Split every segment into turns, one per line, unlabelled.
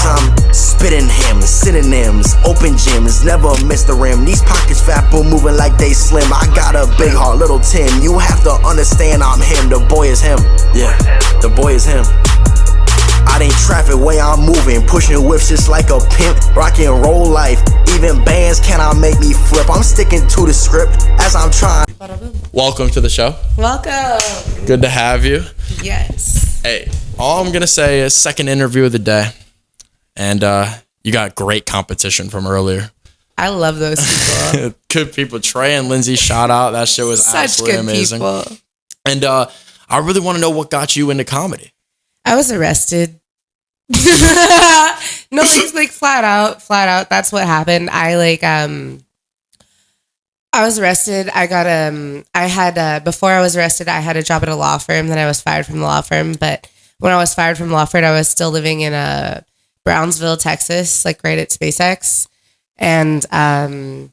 I'm spitting hymns, synonyms, open gyms, never miss the rim. These pockets fat but moving like they slim. I got a big heart, little Tim. You have to understand I'm him, the boy is him. Yeah, the boy is him. I ain't traffic, way I'm moving, pushing whips just like a pimp, rock and roll life. Even bands cannot make me flip. I'm sticking to the script as I'm trying.
Welcome to the show.
Welcome.
Good to have you.
Yes.
Hey, all I'm gonna say is second interview of the day, and you got great competition from earlier.
I love those people.
Good people. Trey and Lindsay, shout out. That show was
Such
absolutely
good
amazing.
People.
And I really want to know what got you into comedy.
I was arrested. No, just like flat out. That's what happened. I was arrested. Before I was arrested, I had a job at a law firm. Then I was fired from the law firm. But when I was fired from the law firm, I was still living in Brownsville, Texas, like right at SpaceX. And I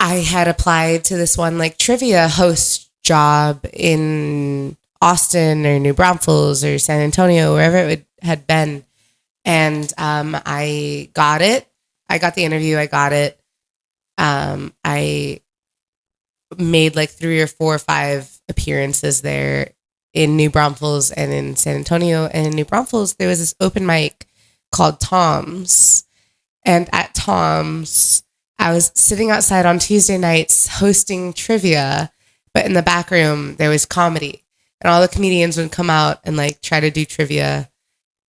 had applied to this one like trivia host job in Austin or New Braunfels or San Antonio, wherever it had been. And I got it. I got the interview. I got it. I made like 3 or 4 or 5 appearances there in New Braunfels and in San Antonio. And in New Braunfels, there was this open mic called Tom's. And at Tom's, I was sitting outside on Tuesday nights hosting trivia, but in the back room, there was comedy. And all the comedians would come out and like try to do trivia,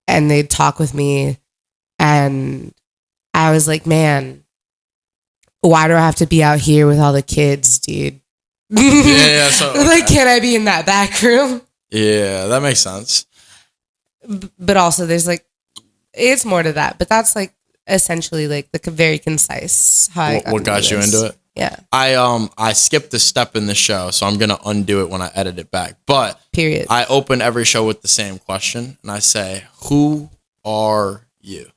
and they'd talk with me. And I was like, man, why do I have to be out here with all the kids, dude?
Yeah. So
like, can I be in that back room?
Yeah, that makes sense.
But also, there's like, it's more to that. But that's like essentially like the very concise how I got
what got you into it.
Yeah.
I skipped a step in the show, so I'm gonna undo it when I edit it back. But
period.
I open every show with the same question, and I say, "Who are you?"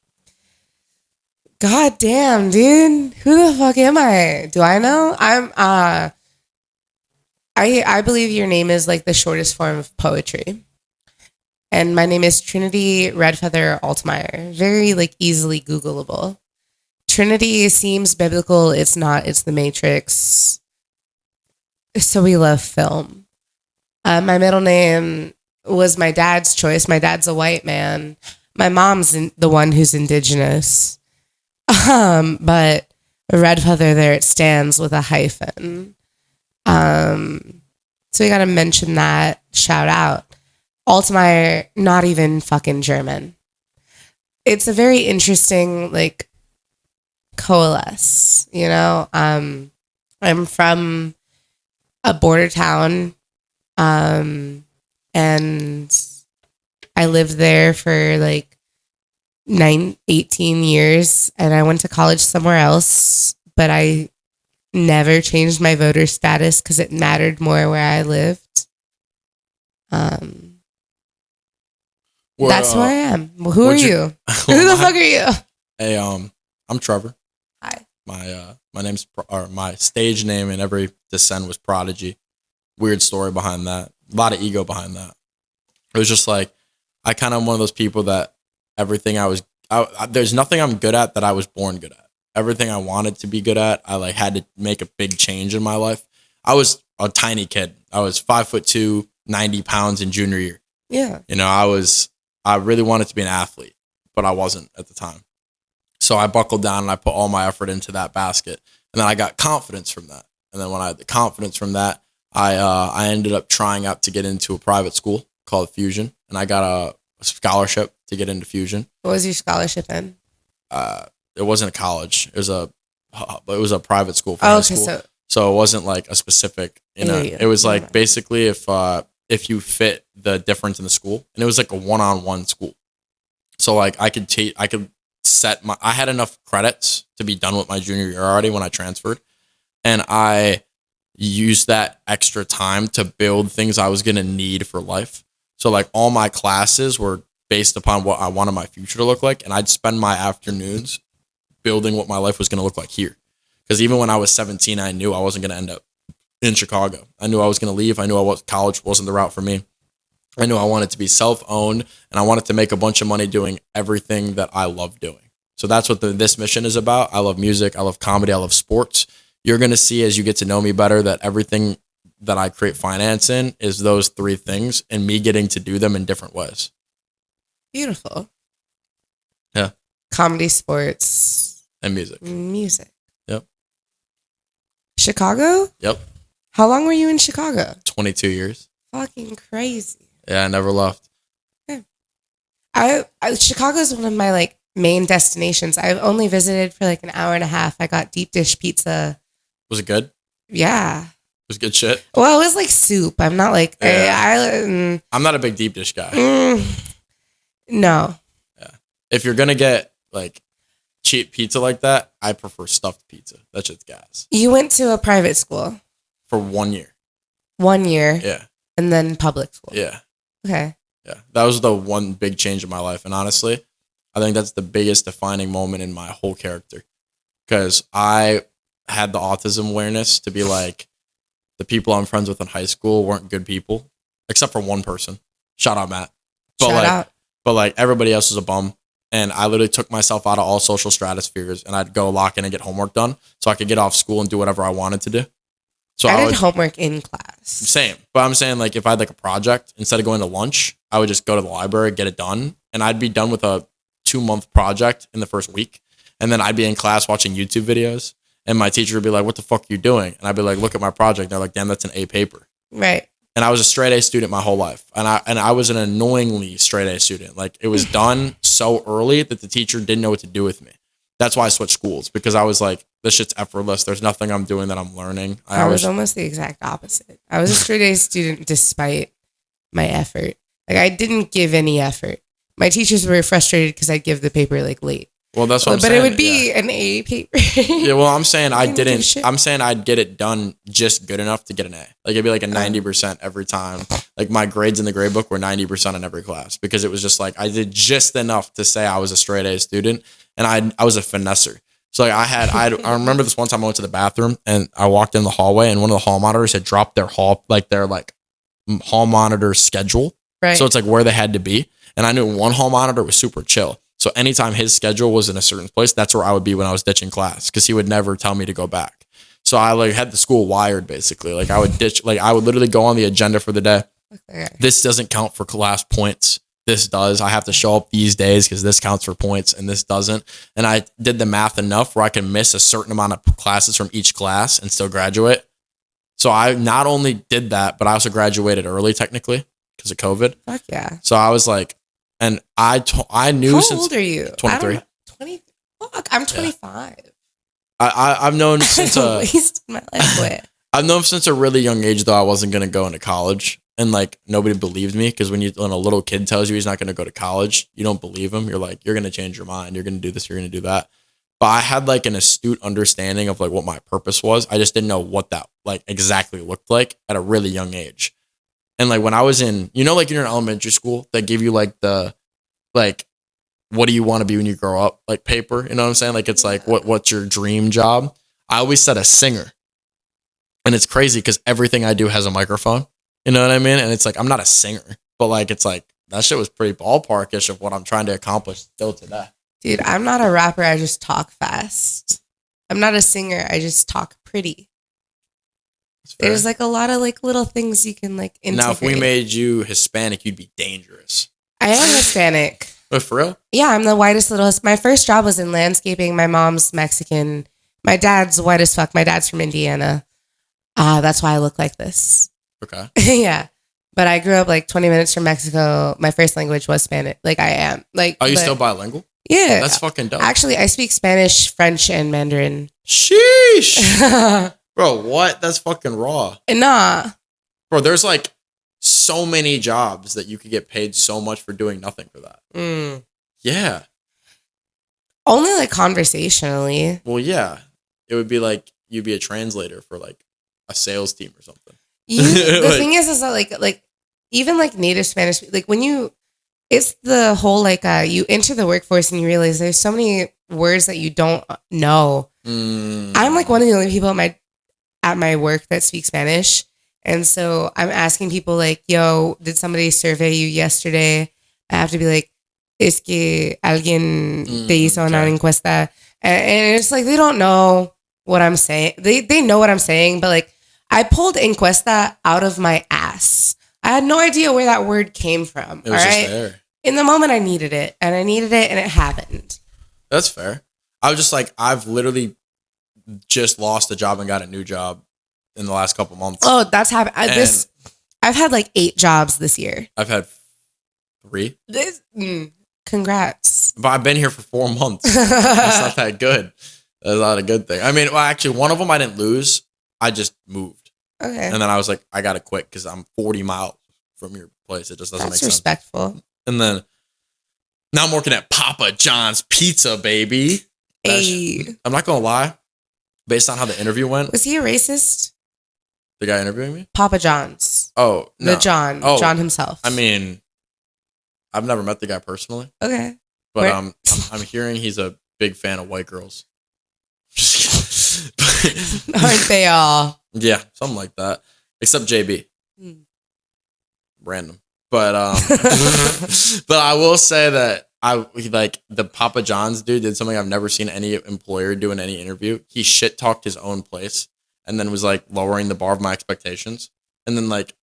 God damn, dude. Who the fuck am I? Do I know? I believe your name is like the shortest form of poetry. And my name is Trinity Redfeather Altemeyer. Very like easily Googleable. Trinity seems biblical. It's not. It's the Matrix. So we love film. My middle name was my dad's choice. My dad's a white man. My mom's the one who's indigenous. But Redfeather, there it stands with a hyphen. So we got to mention that. Shout out. Altemeyer, not even fucking German. It's a very interesting, like, coalesce, you know? I'm from a border town, and I lived there for, like, 18 years, and I went to college somewhere else, but I never changed my voter status because it mattered more where I lived. That's who I am. Who are you? Who the fuck are you?
Hey, I'm Trevor.
Hi.
My name's my stage name in every descent was Prodigy. Weird story behind that. A lot of ego behind that. It was just like I kind of one of those people that everything there's nothing I'm good at that I was born good at. Everything I wanted to be good at, I like had to make a big change in my life. I was a tiny kid. I was 5'2", 90 pounds in junior year.
Yeah.
You know, I really wanted to be an athlete, but I wasn't at the time. So I buckled down and I put all my effort into that basket. And then I got confidence from that. And then when I had the confidence from that, I ended up trying out to get into a private school called Fusion. And I got a scholarship to get into Fusion.
What was your scholarship in?
It wasn't a college. It was a private school for high school. So it wasn't like a specific, it was like basically if you fit the difference in the school, and it was like a one-on-one school. So like I could I had enough credits to be done with my junior year already when I transferred. And I used that extra time to build things I was going to need for life. So like all my classes were based upon what I wanted my future to look like. And I'd spend my afternoons building what my life was going to look like here. Because even when I was 17, I knew I wasn't going to end up in Chicago. I knew I was going to leave. I knew college wasn't the route for me. I knew I wanted to be self-owned, and I wanted to make a bunch of money doing everything that I love doing. So that's what this mission is about. I love music. I love comedy. I love sports. You're going to see as you get to know me better that everything that I create finance in is those 3 things and me getting to do them in different ways.
Beautiful.
Yeah.
Comedy, sports.
And music.
Music.
Yep.
Chicago?
Yep.
How long were you in Chicago?
22 years.
Fucking crazy.
Yeah, I never left.
Yeah. Chicago's one of my like main destinations. I've only visited for like an hour and a half. I got deep dish pizza.
Was it good?
Yeah.
It was good shit?
Well, it was like soup. I'm not like...
Yeah. I'm not a big deep dish guy.
No.
Yeah. If you're going to get like cheap pizza like that, I prefer stuffed pizza. That shit's gas.
You went to a private school?
For 1 year.
1 year?
Yeah.
And then public school?
Yeah.
Okay.
Yeah. That was the one big change in my life. And honestly, I think that's the biggest defining moment in my whole character. Because I had the autism awareness to be like, the people I'm friends with in high school weren't good people, except for one person. Shout out, Matt. But like everybody else was a bum. And I literally took myself out of all social stratospheres, and I'd go lock in and get homework done so I could get off school and do whatever I wanted to do. So
I did homework in class.
Same. But I'm saying, like, if I had like a project, instead of going to lunch, I would just go to the library, get it done. And I'd be done with a 2-month project in the first week. And then I'd be in class watching YouTube videos. And my teacher would be like, what the fuck are you doing? And I'd be like, look at my project. And they're like, damn, that's an A paper.
Right.
And I was a straight A student my whole life. And I was an annoyingly straight A student. Like, it was done so early that the teacher didn't know what to do with me. That's why I switched schools, because I was like, this shit's effortless. There's nothing I'm doing that I'm learning.
I was almost the exact opposite. I was a straight A student despite my effort. Like, I didn't give any effort. My teachers were frustrated because I'd give the paper like late.
Well, that's what I'm saying.
But it would be an A paper.
Yeah, well, I'm saying I didn't. I'm saying I'd get it done just good enough to get an A. Like, it'd be like a 90% every time. Like, my grades in the grade book were 90% in every class, because it was just like I did just enough to say I was a straight A student, and I was a finesser. So like I remember this one time I went to the bathroom and I walked in the hallway, and one of the hall monitors had dropped their hall monitor schedule.
Right.
So it's like where they had to be, and I knew one hall monitor was super chill. So anytime his schedule was in a certain place, that's where I would be when I was ditching class, because he would never tell me to go back. So I like had the school wired basically. Like I would literally go on the agenda for the day. Okay. This doesn't count for class points. This does. I have to show up these days because this counts for points and this doesn't. And I did the math enough where I can miss a certain amount of classes from each class and still graduate. So I not only did that, but I also graduated early technically because of COVID.
Fuck yeah.
So I was like, and I knew
How
since...
How old are you?
23.
20. Fuck, I'm 25. Yeah.
I've known since
wasted my life away.
I've known since a really young age though I wasn't gonna go into college, and like nobody believed me, because when a little kid tells you he's not gonna go to college, you don't believe him. You're like, you're gonna change your mind. You're gonna do this. You're gonna do that. But I had like an astute understanding of like what my purpose was. I just didn't know what that like exactly looked like at a really young age. And like when I was in, like you're in elementary school, they give you like the, like, what do you want to be when you grow up? Like paper, you know what I'm saying? Like, it's like, what's your dream job? I always said a singer. And it's crazy because everything I do has a microphone, you know what I mean? And it's like, I'm not a singer, but like, it's like, that shit was pretty ballparkish of what I'm trying to accomplish still today.
Dude, I'm not a rapper. I just talk fast. I'm not a singer. I just talk pretty. There's like a lot of like little things you can like integrate.
Now, if we made you Hispanic, you'd be dangerous.
I am Hispanic.
Oh, for real?
Yeah, I'm the whitest littlest. My first job was in landscaping. My mom's Mexican. My dad's white as fuck. My dad's from Indiana. That's why I look like this.
Okay.
Yeah. But I grew up like 20 minutes from Mexico. My first language was Spanish. Like I am. Like.
Are you still bilingual?
Yeah.
That's fucking dope.
Actually, I speak Spanish, French, and Mandarin.
Sheesh. Bro, what? That's fucking raw.
Nah.
Bro, there's like so many jobs that you could get paid so much for doing nothing for that.
Mm.
Yeah.
Only like conversationally.
Well, yeah. It would be like you'd be a translator for like a sales team or something.
The thing is that like even like native Spanish, like when it's the whole like you enter the workforce and you realize there's so many words that you don't know. I'm like one of the only people at my work that speak Spanish, And so I'm asking people like, yo, did somebody survey you yesterday? I have to be like, es que alguien te hizo una encuesta. And it's like, they don't know what I'm saying. They know what I'm saying, but like, I pulled encuesta out of my ass. I had no idea where that word came from.
It was just there.
In the moment I needed it, and it happened.
That's fair. I was just like, I've literally just lost a job and got a new job in the last couple months.
Oh, that's happened. I've had like 8 jobs this year.
I've had 3.
Congrats.
But I've been here for 4 months. That's not that good. That's not a good thing. I mean, well, actually, one of them I didn't lose. I just moved.
Okay.
And then I was like, I got to quit because I'm 40 miles from your place. It just doesn't make sense.
That's respectful.
And then now I'm working at Papa John's Pizza, baby.
Hey.
I'm not going to lie. Based on how the interview went.
Was he a racist?
The guy interviewing me?
Papa John's.
Oh, no.
The John. Oh, John himself.
I mean, I've never met the guy personally.
Okay.
But I'm hearing he's a big fan of white girls.
Aren't they all?
Yeah, something like that. Except JB. Random. But but I will say that the Papa John's dude did something I've never seen any employer do in any interview. He shit talked his own place and then was like lowering the bar of my expectations. And then like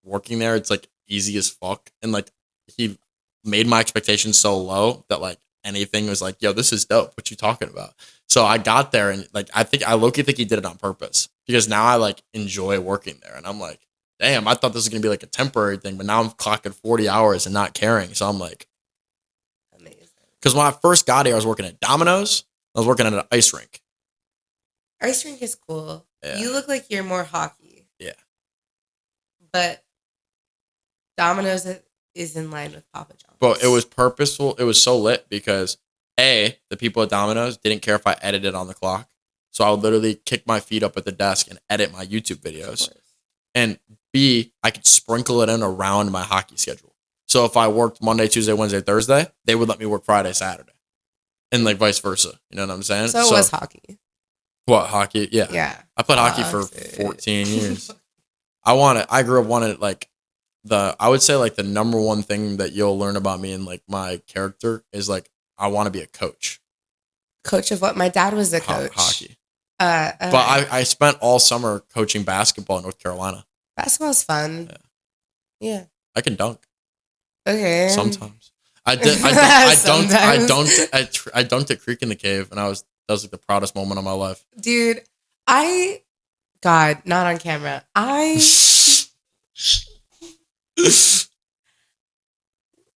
working there, it's like easy as fuck. And like he made my expectations so low that like anything was like, yo, this is dope. What you talking about? So I got there and like I low-key think he did it on purpose because now I like enjoy working there. And I'm like, damn, I thought this was gonna be like a temporary thing, but now I'm clocking 40 hours and not caring. So I'm like, amazing. Because when I first got here, I was working at Domino's. I was working at an ice rink.
Ice rink is cool. Yeah. You look like you're more hockey.
Yeah.
But Domino's is in line with Papa John's.
But it was purposeful. It was so lit because the people at Domino's didn't care if I edited on the clock. So I would literally kick my feet up at the desk and edit my YouTube videos. And B, I could sprinkle it in around my hockey schedule. So if I worked Monday, Tuesday, Wednesday, Thursday, they would let me work Friday, Saturday. And like vice versa. You know what I'm saying?
So it was hockey.
What, hockey? Yeah.
Yeah.
I played hockey for 14 years. I grew up wanting like I would say like the number one thing that you'll learn about me and like my character is like, I want to be a coach.
Coach of what? My dad was a coach.
Hockey. But I spent all summer coaching basketball in North Carolina.
Basketball's fun. Yeah.
I can dunk.
Okay.
Sometimes. I dunked at Creek in the Cave, and that was like the proudest moment of my life.
Dude, God, not on camera.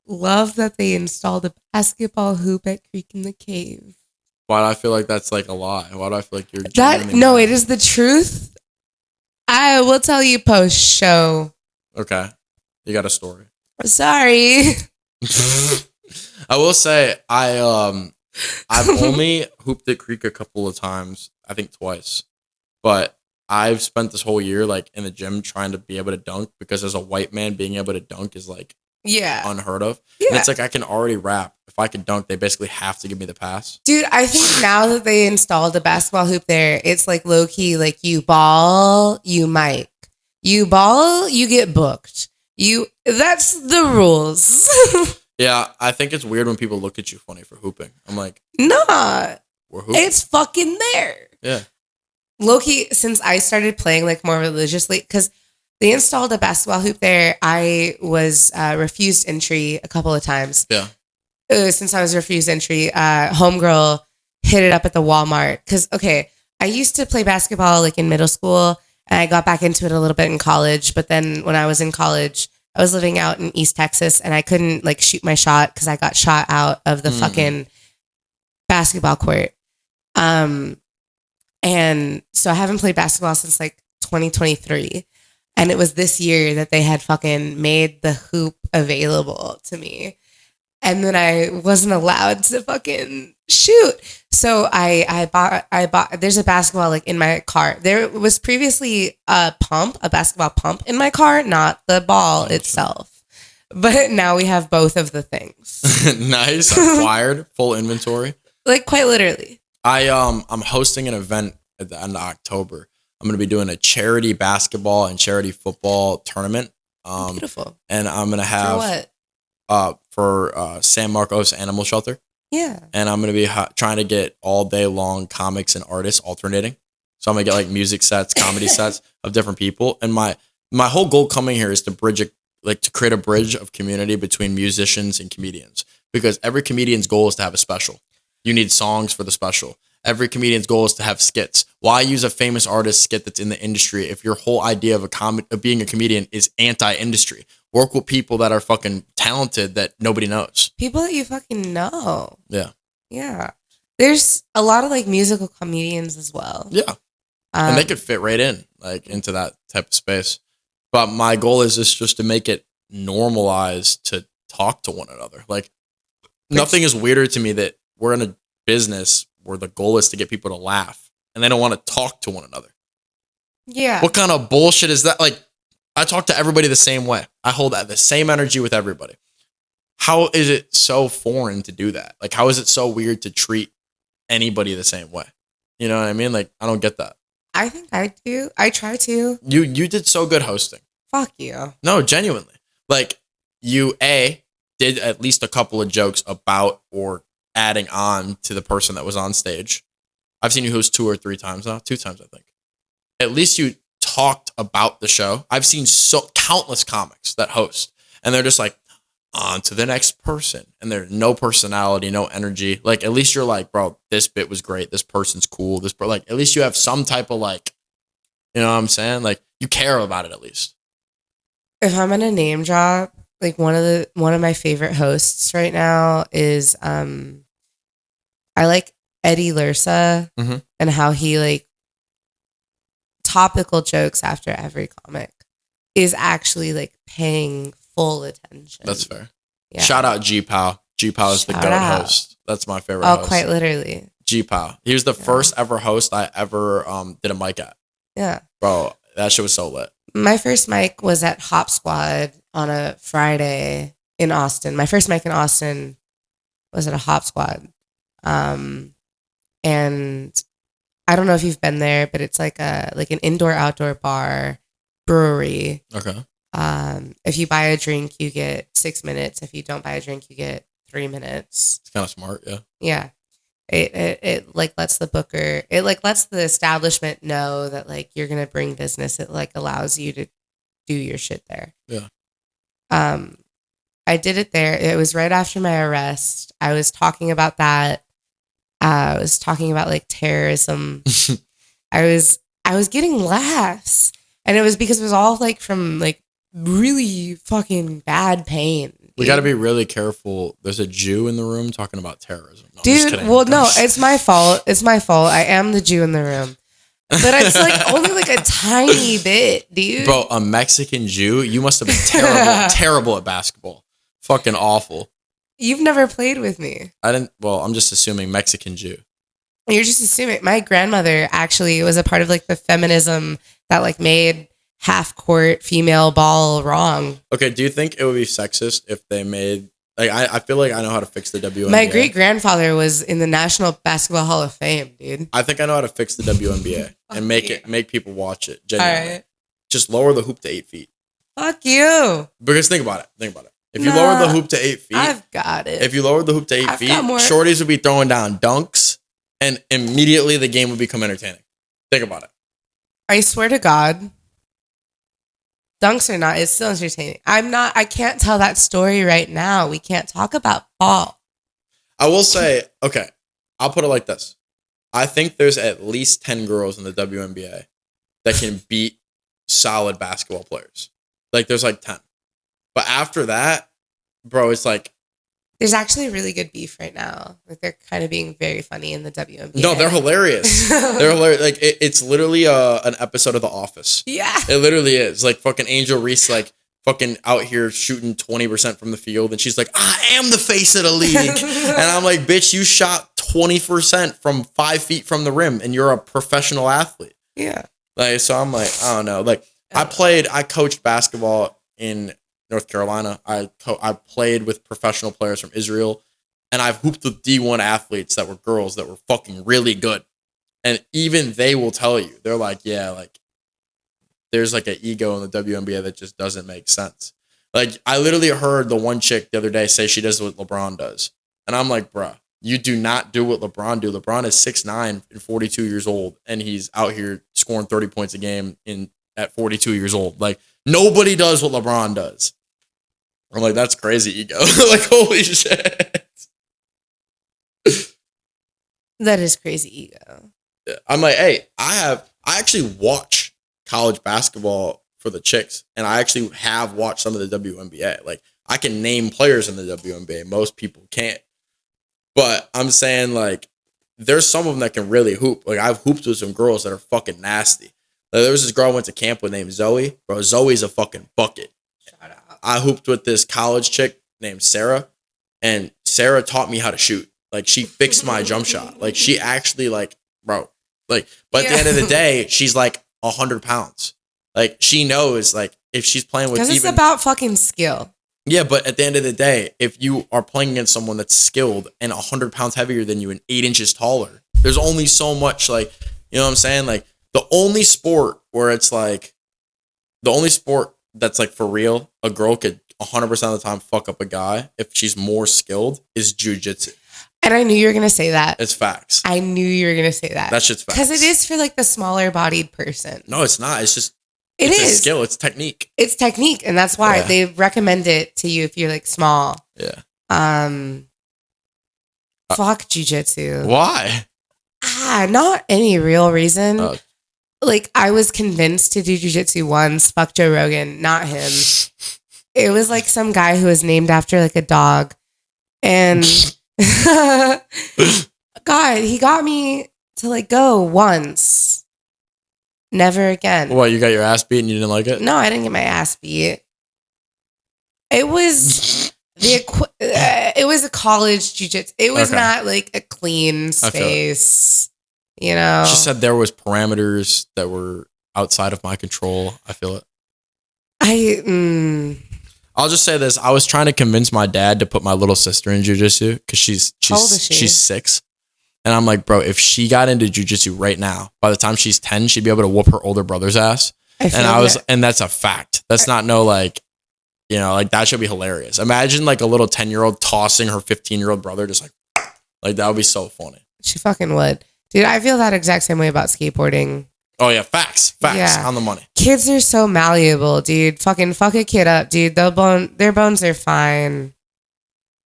Love that they installed a basketball hoop at Creek in the Cave.
Why do I feel like that's like a lie? Why do I feel like you're
No, it is the truth. I will tell you post show.
Okay. You got a story.
Sorry.
I will say I've only hooped at Creek a couple of times, I think twice. But I've spent this whole year like in the gym trying to be able to dunk because as a white man being able to dunk is like unheard of. Yeah. And it's like I can already rap. If I could dunk, they basically have to give me the pass. Dude,
I think now that they installed a basketball hoop there, it's like low key, like you ball, you mic. You ball, you get booked. That's the rules.
Yeah, I think it's weird when people look at you funny for hooping. I'm like,
nah.
We're hooping.
It's fucking there.
Yeah.
Low key, since I started playing like more religiously, because they installed a basketball hoop there. I was refused entry a couple of times.
Yeah.
Since I was refused entry, homegirl hit it up at the Walmart. Because, okay, I used to play basketball like in middle school. And I got back into it a little bit in college. But then when I was in college, I was living out in East Texas. And I couldn't like shoot my shot because I got shot out of the fucking basketball court. And so I haven't played basketball since like 2023. And it was this year that they had fucking made the hoop available to me. And then I wasn't allowed to fucking shoot. So I bought, there's a basketball like in my car. There was previously a basketball pump in my car, not the ball itself. But now we have both of the things.
Nice. Acquired full inventory.
Like quite literally.
I'm hosting an event at the end of October I'm going to be doing a charity basketball and charity football tournament.
Beautiful.
And I'm going to have for San Marcos Animal Shelter.
Yeah.
And I'm going to be trying to get all day long comics and artists alternating. So I'm going to get like music sets, comedy sets of different people. And my whole goal coming here is to to create a bridge of community between musicians and comedians, because every comedian's goal is to have a special. You need songs for the special. Every comedian's goal is to have skits. Why use a famous artist skit that's in the industry if your whole idea of of being a comedian is anti-industry? Work with people that are fucking talented that nobody knows.
People that you fucking know.
Yeah.
Yeah. There's a lot of like musical comedians as well.
Yeah. And they could fit right in, like, into that type of space. But my goal is just to make it normalized to talk to one another. Like, nothing is weirder to me that we're in a business where the goal is to get people to laugh and they don't want to talk to one another.
Yeah.
What kind of bullshit is that? Like, I talk to everybody the same way. I hold the same energy with everybody. How is it so foreign to do that? Like, how is it so weird to treat anybody the same way? You know what I mean? Like, I don't get that.
I think I do. I try to.
You did so good hosting.
Fuck you.
No, genuinely. Like, you, did at least a couple of jokes about or adding on to the person that was on stage. I've seen you host 2 or 3 times now. 2 times, I think. At least you talked about the show. I've seen countless comics that host, and they're just like, on to the next person. And there's no personality, no energy. Like, at least you're like, bro, this bit was great. This person's cool. Like, at least you have some type of, like, you know what I'm saying? Like, you care about it at least.
If I'm gonna name drop, like one of my favorite hosts right now is I like Eddie Lursa and how he like topical jokes after every comic is actually like paying full attention.
That's fair.
Yeah.
Shout out G-Pow. G-Pow is the GOAT host. That's my favorite host.
Oh, quite literally.
G-Pow. He was the first ever host I ever did a mic at.
Yeah.
Bro, that shit was so lit.
My first mic was at Hop Squad on a Friday in Austin. My first mic in Austin was at a Hop Squad. And I don't know if you've been there, but it's like an indoor-outdoor bar brewery.
Okay.
If you buy a drink, you get 6 minutes. If you don't buy a drink, you get 3 minutes.
It's kind of smart, yeah.
Yeah. It like lets the booker, it like lets the establishment know that like you're gonna bring business. It like allows you to do your shit there.
Yeah.
I did it there. It was right after my arrest. I was talking about that. I was talking about like terrorism. I was getting laughs, and it was because it was all like from like really fucking bad pain.
We got to be really careful. There's a Jew in the room talking about terrorism. No,
dude, well, no, it's my fault. It's my fault. I am the Jew in the room. But it's like only like a tiny bit, dude.
Bro, a Mexican Jew? You must have been terrible at basketball. Fucking awful.
You've never played with me.
I'm just assuming Mexican Jew.
You're just assuming. My grandmother actually was a part of like the feminism that like made half-court female ball wrong.
Okay, do you think it would be sexist if they made... Like, I feel like I know how to fix the WNBA.
My great-grandfather was in the National Basketball Hall of Fame, dude.
I think I know how to fix the WNBA and make people watch it. Genuinely.
All right.
Just lower the hoop to 8 feet.
Fuck you.
Because think about it. If you lower the hoop to 8 feet...
I've got it.
If you lowered the hoop to 8 feet, shorties would be throwing down dunks and immediately the game would become entertaining. Think about it.
I swear to God... Dunks or not, it's still entertaining. I can't tell that story right now. We can't talk about ball.
I will say, okay, I'll put it like this. I think there's at least 10 girls in the WNBA that can beat solid basketball players. Like, there's like 10. But after that, bro, it's like...
There's actually a really good beef right now. Like, they're kind of being very funny in the WNBA.
No, they're hilarious. They're hilarious. Like, it's literally an episode of The Office.
Yeah.
It literally is. Like, fucking Angel Reese, like, fucking out here shooting 20% from the field. And she's like, I am the face of the league. And I'm like, bitch, you shot 20% from 5 feet from the rim. And you're a professional athlete.
Yeah.
Like, so I'm like, I don't know. Like, I coached basketball in North Carolina. I played with professional players from Israel, and I've hooped with D1 athletes that were girls that were fucking really good. And even they will tell you, they're like, yeah, like there's like an ego in the WNBA that just doesn't make sense. Like I literally heard the one chick the other day say she does what LeBron does. And I'm like, bruh, you do not do what LeBron do. LeBron is 6'9" and 42 years old. And he's out here scoring 30 points a game at 42 years old. Like nobody does what LeBron does. I'm like, that's crazy ego. Like, holy shit.
That is crazy ego.
I'm like, hey, I actually watch college basketball for the chicks, and I actually have watched some of the WNBA. Like, I can name players in the WNBA. Most people can't. But I'm saying, like, there's some of them that can really hoop. Like, I've hooped with some girls that are fucking nasty. Like, there was this girl I went to camp with named Zoe. Bro, Zoe's a fucking bucket. Shout out. I hooped with this college chick named Sarah, and Sarah taught me how to shoot. Like, she fixed my jump shot. Like, she actually, like, bro. Like, but at the end of the day, she's like 100 pounds. Like, she knows, like, if she's playing with
because it's about fucking skill.
Yeah, but at the end of the day, if you are playing against someone that's skilled and 100 pounds heavier than you and 8 inches taller, there's only so much, like, you know what I'm saying? Like, the only sport where it's like, the only sport that's like for real, a girl could 100% of the time fuck up a guy if she's more skilled is jujitsu. And
I knew you were going to say that.
It's facts.
I knew you were going to say that.
That shit's facts.
Because it is for like the smaller bodied person.
No, it's not. It's just,
it's
a skill. It's technique.
It's technique. And that's why they recommend it to you if you're like small.
Yeah.
Fuck jujitsu.
Why?
Not any real reason. Like, I was convinced to do jujitsu once. Fuck Joe Rogan. Not him. It was like some guy who was named after like a dog. And God, he got me to like go once. Never again.
What, you got your ass beat and you didn't like it?
No, I didn't get my ass beat. It was it was a college jiu-jitsu. It was not like a clean space. You know?
She said there was parameters that were outside of my control. I feel it. I'll just say this. I was trying to convince my dad to put my little sister in jiu-jitsu because she's 6. And I'm like, bro, if she got into jiu-jitsu right now, by the time she's 10, she'd be able to whoop her older brother's ass. And that's a fact. That's not no like, you know, like that should be hilarious. Imagine like a little 10-year-old tossing her 15-year-old brother just like that would be so funny.
She fucking would. Dude, I feel that exact same way about skateboarding.
Oh yeah, facts on the money.
Kids are so malleable, dude. Fucking fuck a kid up, dude. Their bones are fine.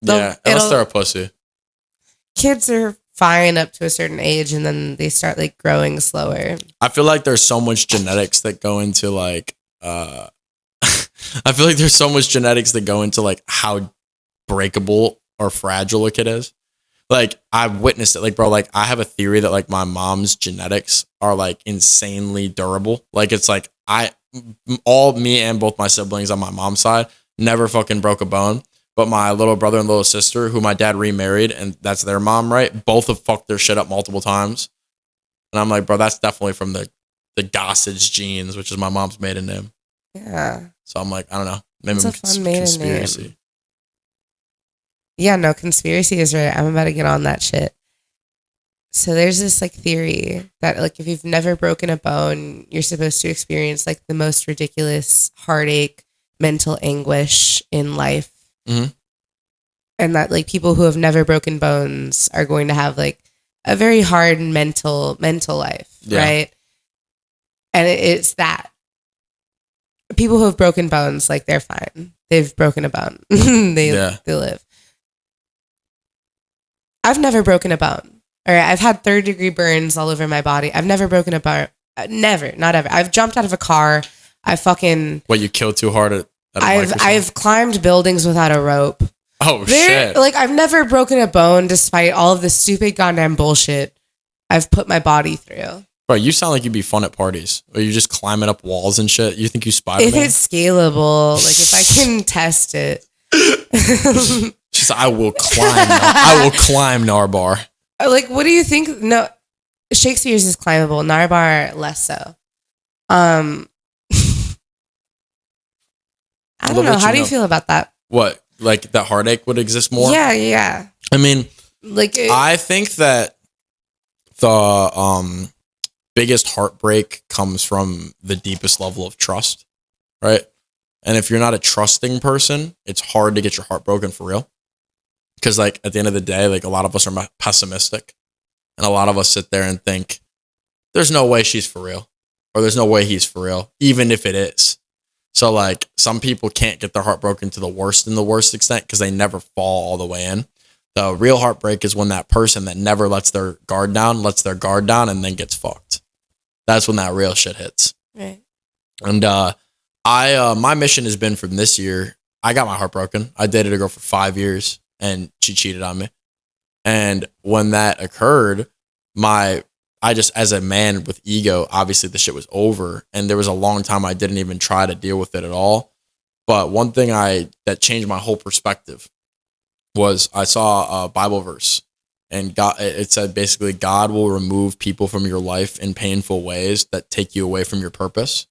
Unless they're a pussy.
Kids are fine up to a certain age, and then they start like growing slower.
I feel like there's so much genetics that go into like. I feel like there's so much genetics that go into like how breakable or fragile a kid is. Like, I've witnessed it. Like, bro, like, I have a theory that, like, my mom's genetics are, like, insanely durable. Like, it's like, me and both my siblings on my mom's side never fucking broke a bone. But my little brother and little sister, who my dad remarried, and that's their mom, right? Both have fucked their shit up multiple times. And I'm like, bro, that's definitely from the Gossage genes, which is my mom's maiden name.
Yeah.
So I'm like, I don't know. Maybe
it's a fun conspiracy.
Name.
Yeah, no, conspiracy is right. I'm about to get on that shit. So there's this like theory that like if you've never broken a bone, you're supposed to experience like the most ridiculous heartache, mental anguish in life.
Mm-hmm.
And that like people who have never broken bones are going to have like a very hard mental life, right? And it's that. People who have broken bones, like they're fine. They've broken a bone. They live. I've never broken a bone. All right, I've had 3rd-degree burns all over my body. I've never broken a bone. Never, not ever. I've jumped out of a car. I fucking.
What, you killed too hard at a bike?
I've climbed buildings without a rope.
Oh shit!
Like I've never broken a bone despite all of the stupid goddamn bullshit I've put my body through.
Bro, you sound like you'd be fun at parties. Or you're just climbing up walls and shit. You think you Spider-Man?
If it's scalable, like if I can test it.
Just I will climb Narbar.
Like, what do you think? No, Shakespeare's is climbable. Narbar less so. I don't know. How do you feel about that?
What? Like that heartache would exist more?
Yeah.
I mean,
like
I think that the biggest heartbreak comes from the deepest level of trust, right? And if you're not a trusting person, it's hard to get your heart broken for real. Because like at the end of the day, like a lot of us are pessimistic, and a lot of us sit there and think, there's no way she's for real, or there's no way he's for real, even if it is. So like some people can't get their heart broken to the worst extent because they never fall all the way in. The real heartbreak is when that person that never lets their guard down, and then gets fucked. That's when that real shit hits.
Right.
And my mission has been from this year. I got my heart broken. I dated a girl for 5 years and she cheated on me. And when that occurred, I just, as a man with ego, obviously the shit was over. And there was a long time I didn't even try to deal with it at all. But one thing that changed my whole perspective was I saw a Bible verse, and it said basically God will remove people from your life in painful ways that take you away from your purpose.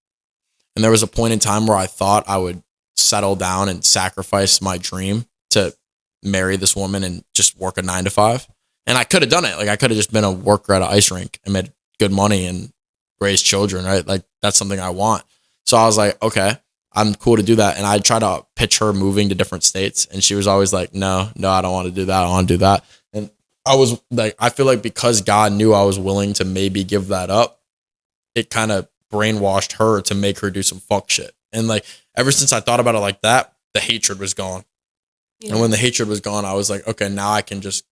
And there was a point in time where I thought I would settle down and sacrifice my dream to marry this woman and just work a 9-to-5. And I could have done it. Like I could have just been a worker at an ice rink and made good money and raised children, right? Like that's something I want. So I was like, okay, I'm cool to do that. And I tried to pitch her moving to different states. And she was always like, no, I don't want to do that. I don't want to do that. And I was like, I feel like because God knew I was willing to maybe give that up, it kind of brainwashed her to make her do some fuck shit. And like, ever since I thought about it like that, the hatred was gone. Yeah. And when the hatred was gone, I was like, okay, now I can just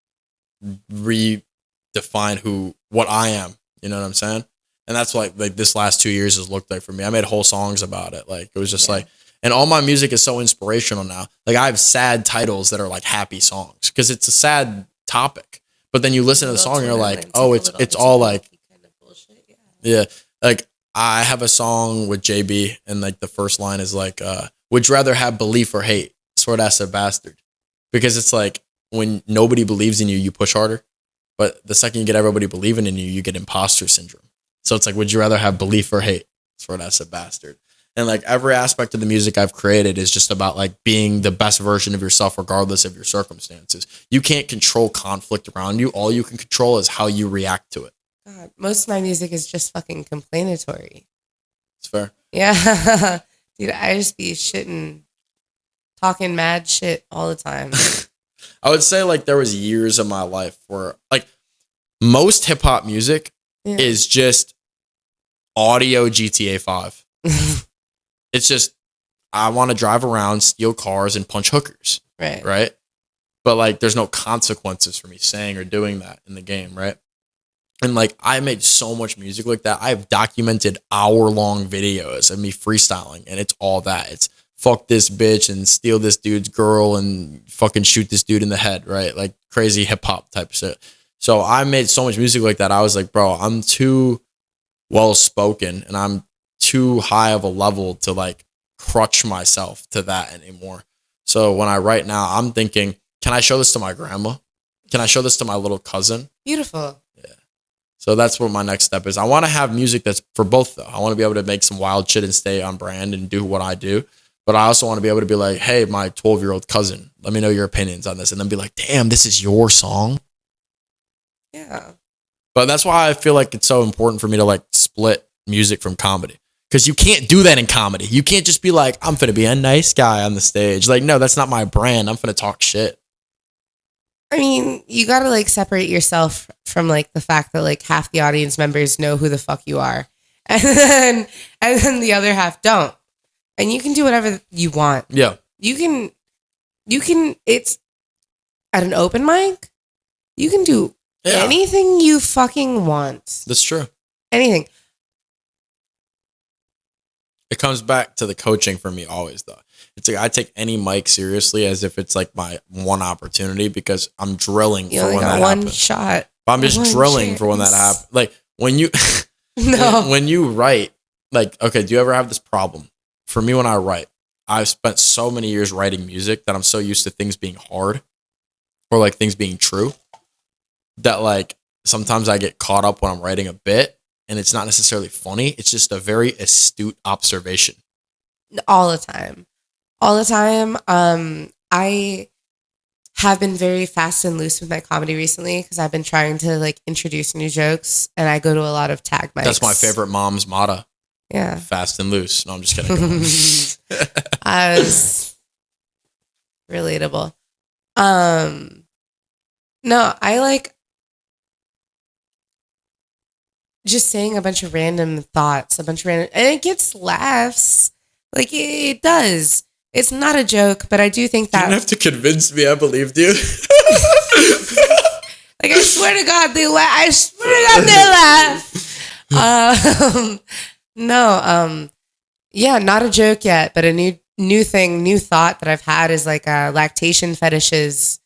redefine what I am. You know what I'm saying? And that's what like this last 2 years has looked like for me. I made whole songs about it. Like it was just like, and all my music is so inspirational now. Like I have sad titles that are like happy songs because it's a sad topic. But then you listen to the song and you're like, oh, it's all like, kind of bullshit. Yeah. Like I have a song with JB and like the first line is like, would you rather have belief or hate? Swear that's a bastard. Because it's like when nobody believes in you, you push harder. But the second you get everybody believing in you, you get imposter syndrome. So it's like, would you rather have belief or hate? Swear that's a bastard. And like every aspect of the music I've created is just about like being the best version of yourself, regardless of your circumstances. You can't control conflict around you. All you can control is how you react to it.
God, most of my music is just fucking complainatory.
It's fair.
Yeah. Dude, I just be talking mad shit all the time.
I would say like there was years of my life where like most hip hop music is just audio GTA 5. It's just, I want to drive around, steal cars, and punch hookers. Right. But like, there's no consequences for me saying or doing that in the game. Right. And like, I made so much music like that. I've documented hour-long videos of me freestyling, and it's all that. It's fuck this bitch and steal this dude's girl and fucking shoot this dude in the head. Right. Like crazy hip hop type shit. So I made so much music like that. I was like, bro, I'm too well spoken and I'm too high of a level to like crutch myself to that anymore. So when I write now, I'm thinking, can I show this to my grandma? Can I show this to my little cousin?
Beautiful.
Yeah. So that's what my next step is. I want to have music that's for both though. I want to be able to make some wild shit and stay on brand and do what I do. But I also want to be able to be like, hey, my 12-year-old cousin, let me know your opinions on this. And then be like, damn, this is your song.
Yeah.
But that's why I feel like it's so important for me to like split music from comedy. Because you can't do that in comedy. You can't just be like, I'm finna be a nice guy on the stage. Like, no, that's not my brand. I'm finna talk shit.
I mean, you gotta like separate yourself from like the fact that like half the audience members know who the fuck you are. And then the other half don't. And you can do whatever you want.
Yeah.
You can, it's at an open mic, you can do anything you fucking want.
That's true.
Anything.
It comes back to the coaching for me always, though. It's like I take any mic seriously as if it's like my one opportunity because I'm drilling for when that happens.
One shot.
But I'm just drilling for when that happens. Like when you, when you write, like, okay, do you ever have this problem? For me, when I write, I've spent so many years writing music that I'm so used to things being hard or like things being true that like sometimes I get caught up when I'm writing a bit. And it's not necessarily funny. It's just a very astute observation.
All the time. have been very fast and loose with my comedy recently because I've been trying to like introduce new jokes, and I go to a lot of tag mics.
That's my favorite mom's motto.
Yeah.
Fast and loose. No, I'm just kidding.
I was relatable. No, I like just saying a bunch of random thoughts, and it gets laughs. Like it does. It's not a joke, but I do think that.
You don't have to convince me. I believed you.
Like I swear to God, they laugh. I swear to God, they laugh. No, yeah, not a joke yet, but a new thought that I've had is like lactation fetishes.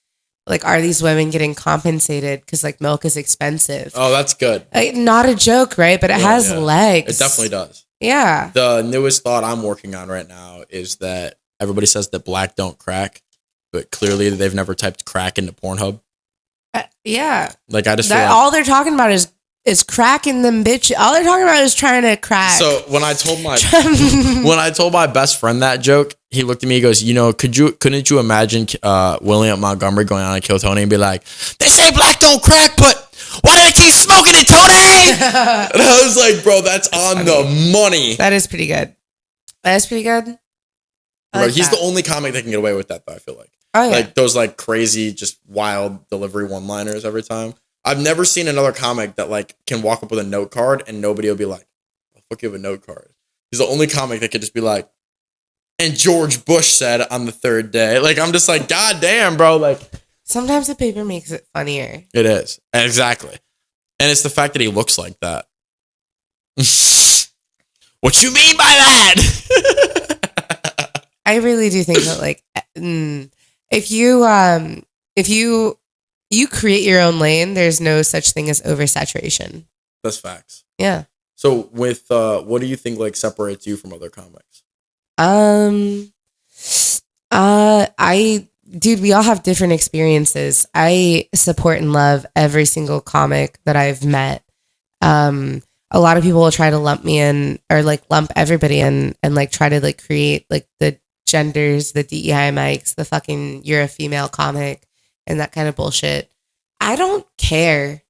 Like, are these women getting compensated because like milk is expensive?
Oh, that's good.
Like, not a joke, right? But it has legs.
It definitely does.
Yeah.
The newest thought I'm working on right now is that everybody says that black don't crack, but clearly they've never typed crack into Pornhub.
Yeah.
Like I just feel like,
all they're talking about is cracking them bitch. All they're talking about is trying to crack.
So when I told my best friend that joke, he looked at me. He goes, couldn't you imagine William Montgomery going on a Kill Tony and be like, they say black don't crack, but why do they keep smoking it, Tony? And I was like, bro, that's on the money.
That is pretty good.
Bro, he's the only comic that can get away with that, though, I feel like.
Oh, yeah.
Like those like crazy, just wild delivery one-liners every time. I've never seen another comic that like can walk up with a note card and nobody will be like, "Oh, fuck, you have a note card." He's the only comic that could just be like, "And George Bush said on the third day." Like I'm just like, God damn, bro. Like
sometimes the paper makes it funnier.
It is. Exactly. And it's the fact that he looks like that. What you mean by that?
I really do think that like if you create your own lane, there's no such thing as oversaturation.
That's facts.
Yeah.
So with what do you think like separates you from other comics?
Dude, we all have different experiences. I support and love every single comic that I've met. A lot of people will try to lump me in or like lump everybody in and like try to like create like the genders, the DEI mics, the fucking you're a female comic and that kind of bullshit. I don't care.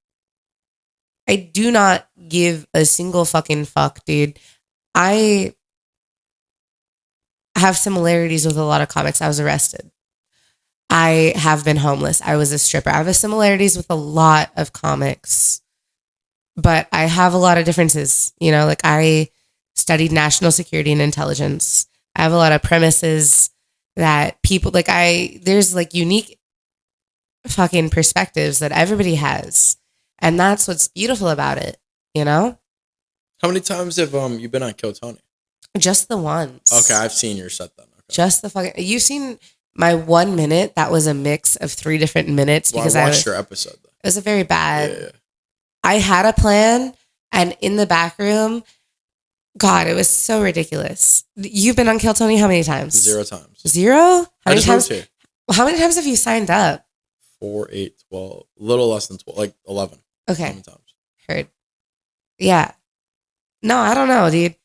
I do not give a single fucking fuck, dude. I have similarities with a lot of comics. I was arrested. I have been homeless. I was a stripper. I have similarities with a lot of comics, but I have a lot of differences. You know, like I studied national security and intelligence. I have a lot of premises that people like there's like unique fucking perspectives that everybody has. And that's what's beautiful about it, you know?
How many times have you been on Kill Tony?
Just the once.
Okay, I've seen your set then. Okay.
Just the fucking you've seen my 1 minute that was a mix of 3 different minutes because
I watched your episode though.
It was a very bad. Yeah. I had a plan and in the back room, God, it was so ridiculous. You've been on Kill Tony how many times?
0 times.
0? How many times?
Here.
How many times have you signed up?
4, 8, 12, a little less than 12, like 11.
Okay.
11 times.
Heard. Yeah. No, I don't know, dude.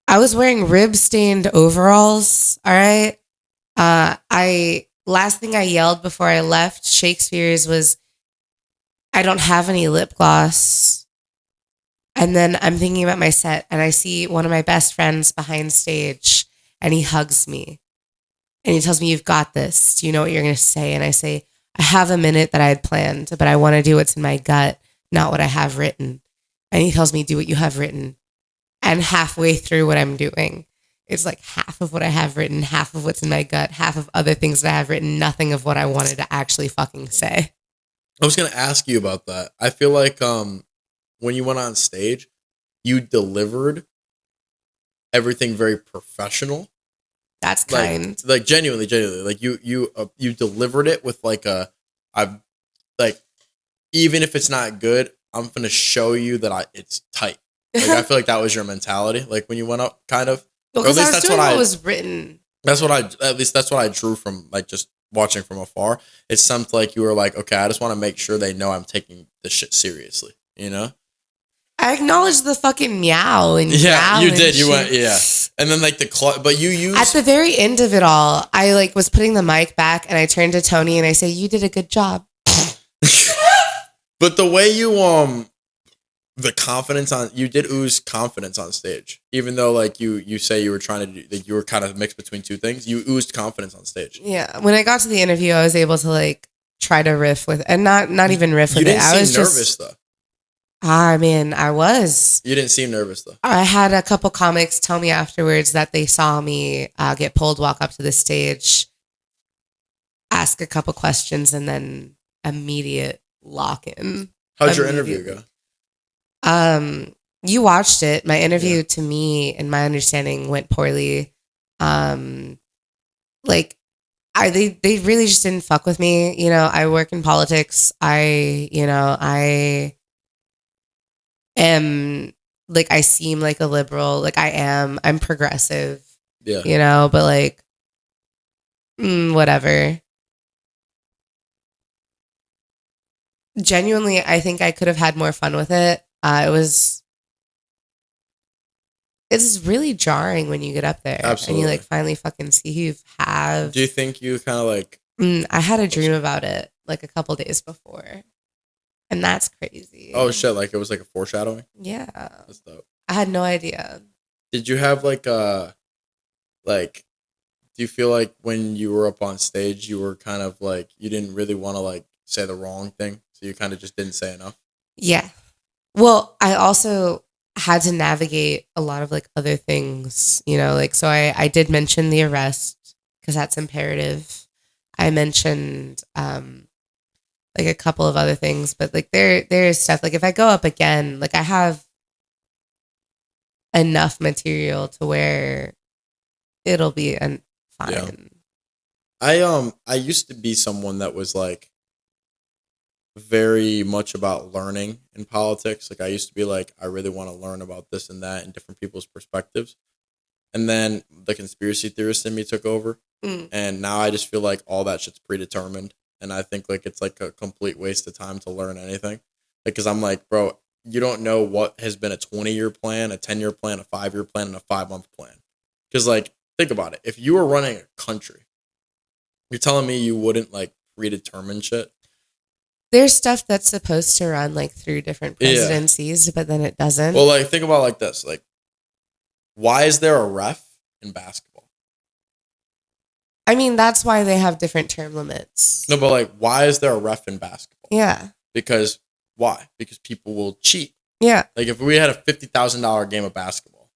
I was wearing rib-stained overalls, all right? Last thing I yelled before I left Shakespeare's was, I don't have any lip gloss. And then I'm thinking about my set and I see one of my best friends behind stage and he hugs me and he tells me, you've got this. Do you know what you're going to say? And I say, I have a minute that I had planned, but I want to do what's in my gut, not what I have written. And he tells me, do what you have written. And halfway through what I'm doing, it's like half of what I have written, half of what's in my gut, half of other things that I have written, nothing of what I wanted to actually fucking say.
I was going to ask you about that. I feel like when you went on stage, you delivered everything very professional.
That's kind.
Like genuinely. Like you delivered it with like even if it's not good, I'm going to show you that it's tight. Like I feel like that was your mentality. Like when you went up, kind of.
Well, because that's what was written.
That's what I drew from like just watching from afar. It sounded like you were like, okay, I just want to make sure they know I'm taking this shit seriously. You know.
I acknowledged the fucking meow and
yeah, you did. You
shit.
went, yeah. And then like but you used
at the very end of it all, I like was putting the mic back and I turned to Tony and I say, "You did a good job."
But the way you the confidence you did ooze confidence on stage, even though like you say you were trying to do, like you were kind of mixed between two things. You oozed confidence on stage.
Yeah, when I got to the interview, I was able to like try to riff with, and not even riff with it. I was
nervous though.
I mean, I was.
You didn't seem nervous though.
I had a couple comics tell me afterwards that they saw me get pulled, walk up to the stage, ask a couple questions, and then immediate lock in.
How'd your interview go?
You watched it. My interview to me, in my understanding, went poorly. They really just didn't fuck with me. You know, I work in politics. I am like, I seem like a liberal. Like I'm progressive. Yeah. You know, but like, whatever. Genuinely, I think I could have had more fun with it. It's really jarring when you get up there. Absolutely. And you like finally fucking see who you have.
Do you think you kind of like...
I had a dream about it like a couple days before. And that's crazy.
Oh shit, like it was like a foreshadowing?
Yeah.
That's dope.
I had no idea.
Did you have do you feel like when you were up on stage, you were kind of like, you didn't really want to like say the wrong thing? So you kind of just didn't say enough?
Yeah. Well, I also had to navigate a lot of like other things, you know, like, so I did mention the arrest because that's imperative. I mentioned like a couple of other things, but like there is stuff like if I go up again, like I have enough material to where it'll be fine.
Yeah. I used to be someone that was like very much about learning in politics. Like I used to be like, I really want to learn about this and that and different people's perspectives. And then the conspiracy theorist in me took over. And now I just feel like all that shit's predetermined. And I think like it's like a complete waste of time to learn anything. Like, cause I'm like, bro, you don't know what has been a 20-year plan, a 10-year plan, a 5-year plan, and a 5-month plan. Cause like, think about it. If you were running a country, you're telling me you wouldn't like predetermine shit?
There's stuff that's supposed to run like through different presidencies, but then it doesn't.
Well, like think about it like this. Like, why is there a ref in basketball?
I mean, that's why they have different term limits.
No, but like, why is there a ref in basketball?
Yeah.
Because why? Because people will cheat.
Yeah.
Like if we had a $50,000 game of basketball,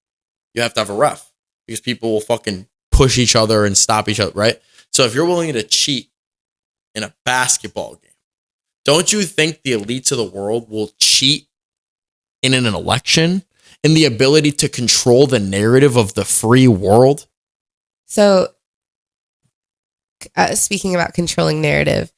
you have to have a ref because people will fucking push each other and stop each other, right? So if you're willing to cheat in a basketball game, don't you think the elites of the world will cheat in an election in the ability to control the narrative of the free world?
So, speaking about controlling narrative,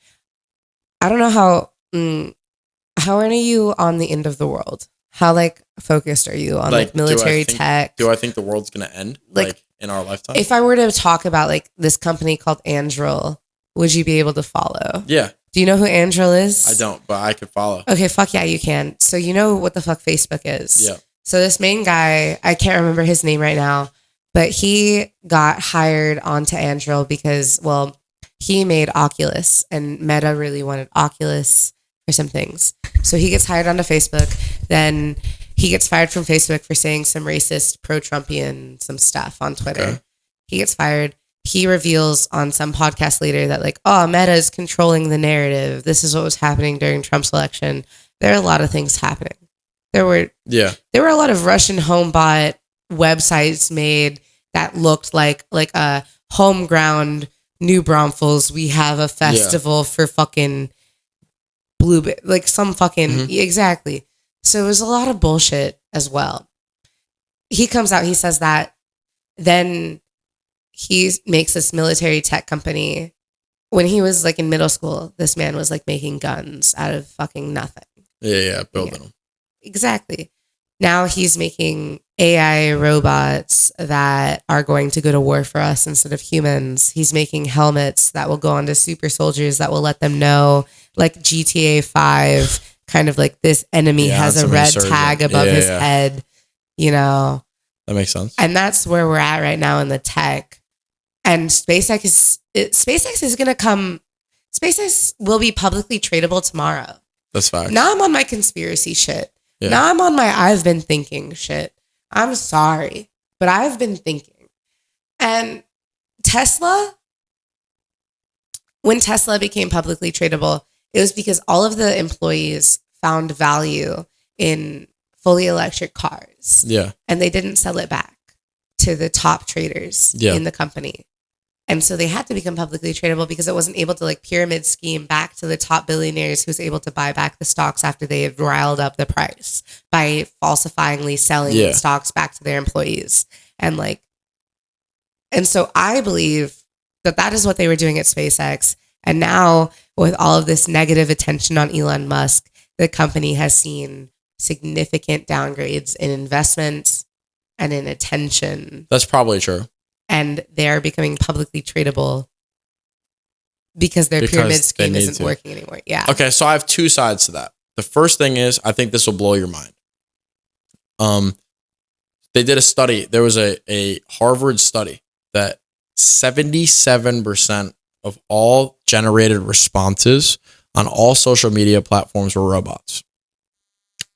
I don't know how are you on the end of the world? How like focused are you on like military tech?
Do I think the world's gonna end like in our lifetime?
If I were to talk about like this company called Andril, would you be able to follow?
Yeah.
Do you know who Andril is?
I don't, but I could follow.
Okay, fuck yeah, you can. So you know what the fuck Facebook is?
Yeah.
So this main guy, I can't remember his name right now, but he got hired onto Andril because, well, he made Oculus and Meta really wanted Oculus for some things. So he gets hired onto Facebook. Then he gets fired from Facebook for saying some racist, pro-Trumpian, some stuff on Twitter. Okay. He gets fired. He reveals on some podcast later that like, oh, Meta is controlling the narrative. This is what was happening during Trump's election. There are a lot of things happening. There were a lot of Russian homebot websites made that looked like a home ground New Braunfels. We have a festival for fucking blue, like some fucking exactly. So it was a lot of bullshit as well. He comes out, he says that, then he makes this military tech company. When he was like in middle school, this man was like making guns out of fucking nothing.
Yeah, building them.
Exactly. Now he's making AI robots that are going to go to war for us instead of humans. He's making helmets that will go onto super soldiers that will let them know, like GTA 5 kind of like this enemy has a red tag above his head, you know.
That makes sense.
And that's where we're at right now in the tech. And SpaceX is going to come. SpaceX will be publicly tradable tomorrow.
That's fact.
Now I'm on my conspiracy shit. Yeah. Now I'm on my I've been thinking shit. I'm sorry, but I've been thinking. And Tesla, when Tesla became publicly tradable, it was because all of the employees found value in fully electric cars.
Yeah.
And they didn't sell it back to the top traders in the company. And so they had to become publicly tradable because it wasn't able to like pyramid scheme back to the top billionaires who's able to buy back the stocks after they had riled up the price by falsifyingly selling stocks back to their employees. And so I believe that is what they were doing at SpaceX. And now with all of this negative attention on Elon Musk, the company has seen significant downgrades in investments and in attention.
That's probably true.
And they're becoming publicly tradable because their pyramid scheme isn't working anymore. Yeah.
Okay, so I have two sides to that. The first thing is, I think this will blow your mind. They did a study. There was a Harvard study that 77% of all generated responses on all social media platforms were robots.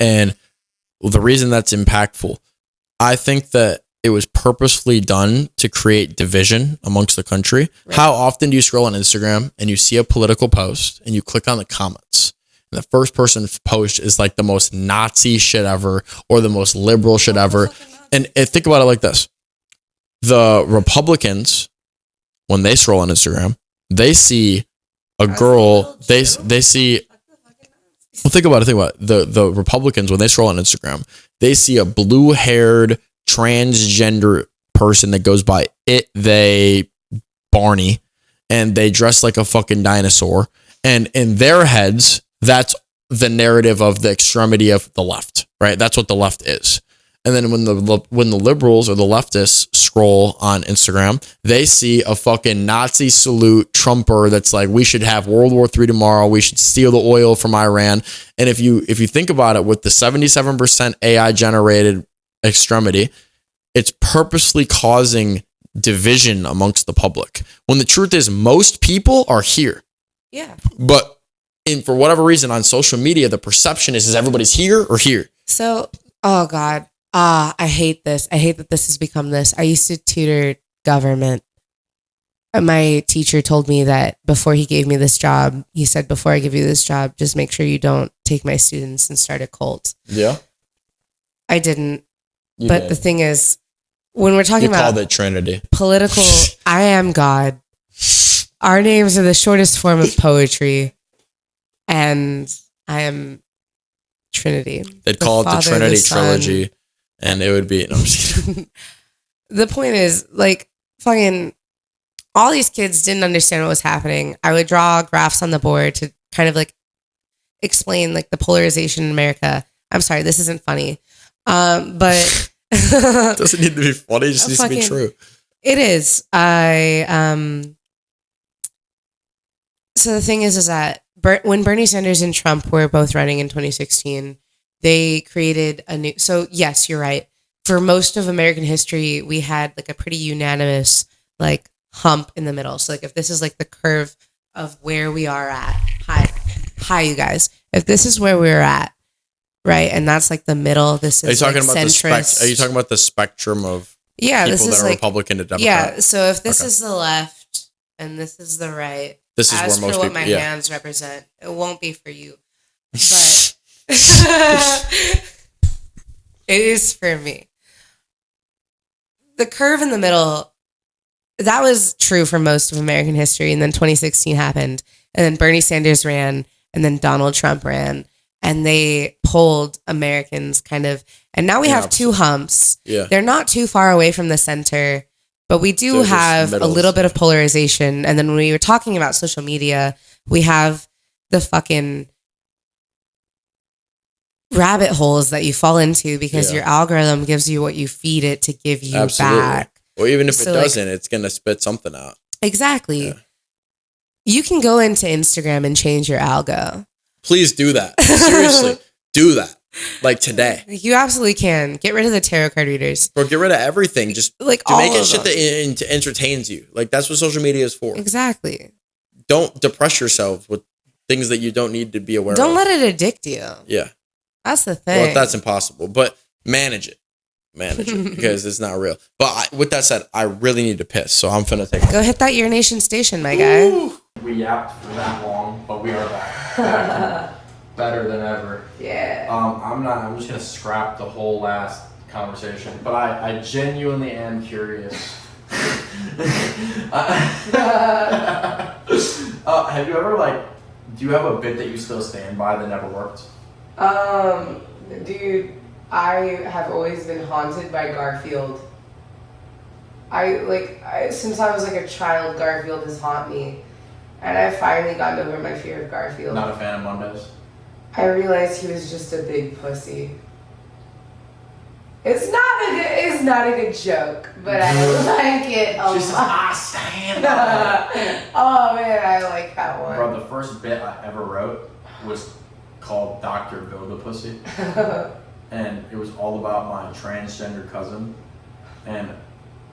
And the reason that's impactful, I think that it was purposefully done to create division amongst the country. Right. How often do you scroll on Instagram and you see a political post and you click on the comments? And the first person's post is like the most Nazi shit ever or the most liberal shit ever. And think about it like this. The Republicans, when they scroll on Instagram, they see a girl, they see... Well, think about it. The Republicans, when they scroll on Instagram, they see a blue-haired transgender person that goes by they, Barney, and they dress like a fucking dinosaur. And in their heads, that's the narrative of the extremity of the left, right? That's what the left is. And then when the liberals or the leftists scroll on Instagram, they see a fucking Nazi salute Trumper that's like, we should have World War III tomorrow. We should steal the oil from Iran. And if you think about it, with the 77% AI generated extremity, it's purposely causing division amongst the public. When the truth is, most people are here.
Yeah.
But for whatever reason on social media, the perception is everybody's here or here.
So, oh God. I hate this. I hate that this has become this. I used to tutor government. My teacher told me that before he gave me this job, he said, before I give you this job, just make sure you don't take my students and start a cult.
Yeah.
I didn't. But the thing is, when we're talking about...
You called it Trinity.
Political, I am God. Our names are the shortest form of poetry. And I am Trinity.
They'd call it the Trinity trilogy. And it would be... No, I'm just kidding.
The point is, like, fucking... All these kids didn't understand what was happening. I would draw graphs on the board to kind of, like, explain, like, the polarization in America. I'm sorry, this isn't funny. But...
It doesn't need to be funny. It just needs to be true.
It is. So the thing is that when Bernie Sanders and Trump were both running in 2016... They created a new... So, yes, you're right. For most of American history, we had, like, a pretty unanimous, like, hump in the middle. So, like, if this is, like, the curve of where we are at... Hi, you guys. If this is where we're at, right, and that's, like, the middle, this is,
are you talking
like,
about
centrist.
Are you talking about the spectrum of
people
this is
that are
like, Republican to Democrat?
Yeah, so if this is the left and this is the right,
this is
as
where most
for what
people...
my hands represent, it won't be for you. But... It is for me. The curve in the middle, that was true for most of American history. And then 2016 happened. And then Bernie Sanders ran. And then Donald Trump ran. And they pulled Americans kind of. And now we have two humps.
Yeah.
They're not too far away from the center. But we do have a little bit of polarization. And then when we were talking about social media, we have the fucking... rabbit holes that you fall into because your algorithm gives you what you feed it to give you back.
Or even if it doesn't, it's going to spit something out.
Exactly. Yeah. You can go into Instagram and change your algo.
Please do that. Seriously, do that. Like today.
You absolutely can. Get rid of the tarot card readers.
Or get rid of everything. Just
like
to make it shit that entertains you. Like that's what social media is for.
Exactly.
Don't depress yourself with things that you don't need to be aware of.
Don't let it addict you.
Yeah.
That's the thing.
Well, that's impossible. But manage it. Because it's not real. But with that said, I really need to piss. So I'm finna take
Go hit that urination station, my guy.
Ooh. We yapped for that long, but we are back. Better than ever.
Yeah.
I'm just gonna scrap the whole last conversation, but I genuinely am curious. Have you ever do you have a bit that you still stand by that never worked?
Dude, I have always been haunted by Garfield. Since I was like a child, Garfield has haunted me, and I've finally gotten over my fear of Garfield.
Not a fan of Mondays.
I realized he was just a big pussy. It's not a good joke, but I like it a lot.
I stand
Oh man, I like that one.
Bro, the first bit I ever wrote was called Dr. Bill the Pussy. And it was all about my transgender cousin and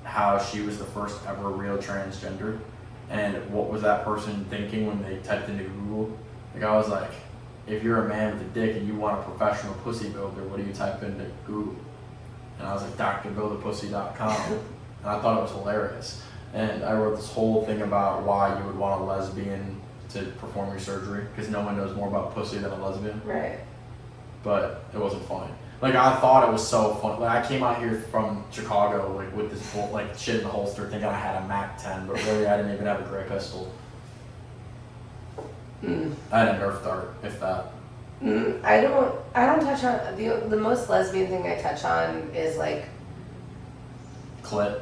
how she was the first ever real transgender. And what was that person thinking when they typed into Google? Like I was like, if you're a man with a dick and you want a professional pussy builder, what do you type into Google? And I was like, drbuilderpussy.com. And I thought it was hilarious. And I wrote this whole thing about why you would want a lesbian to perform your surgery, because no one knows more about pussy than a lesbian.
Right.
But it wasn't funny. Like, I thought it was so fun. Like, I came out here from Chicago, like, with this, shit in the holster, thinking I had a MAC-10, but really I didn't even have a gray pistol. I had a Nerf dart, if that.
I don't touch on, the most lesbian thing I touch on is, like...
Clit.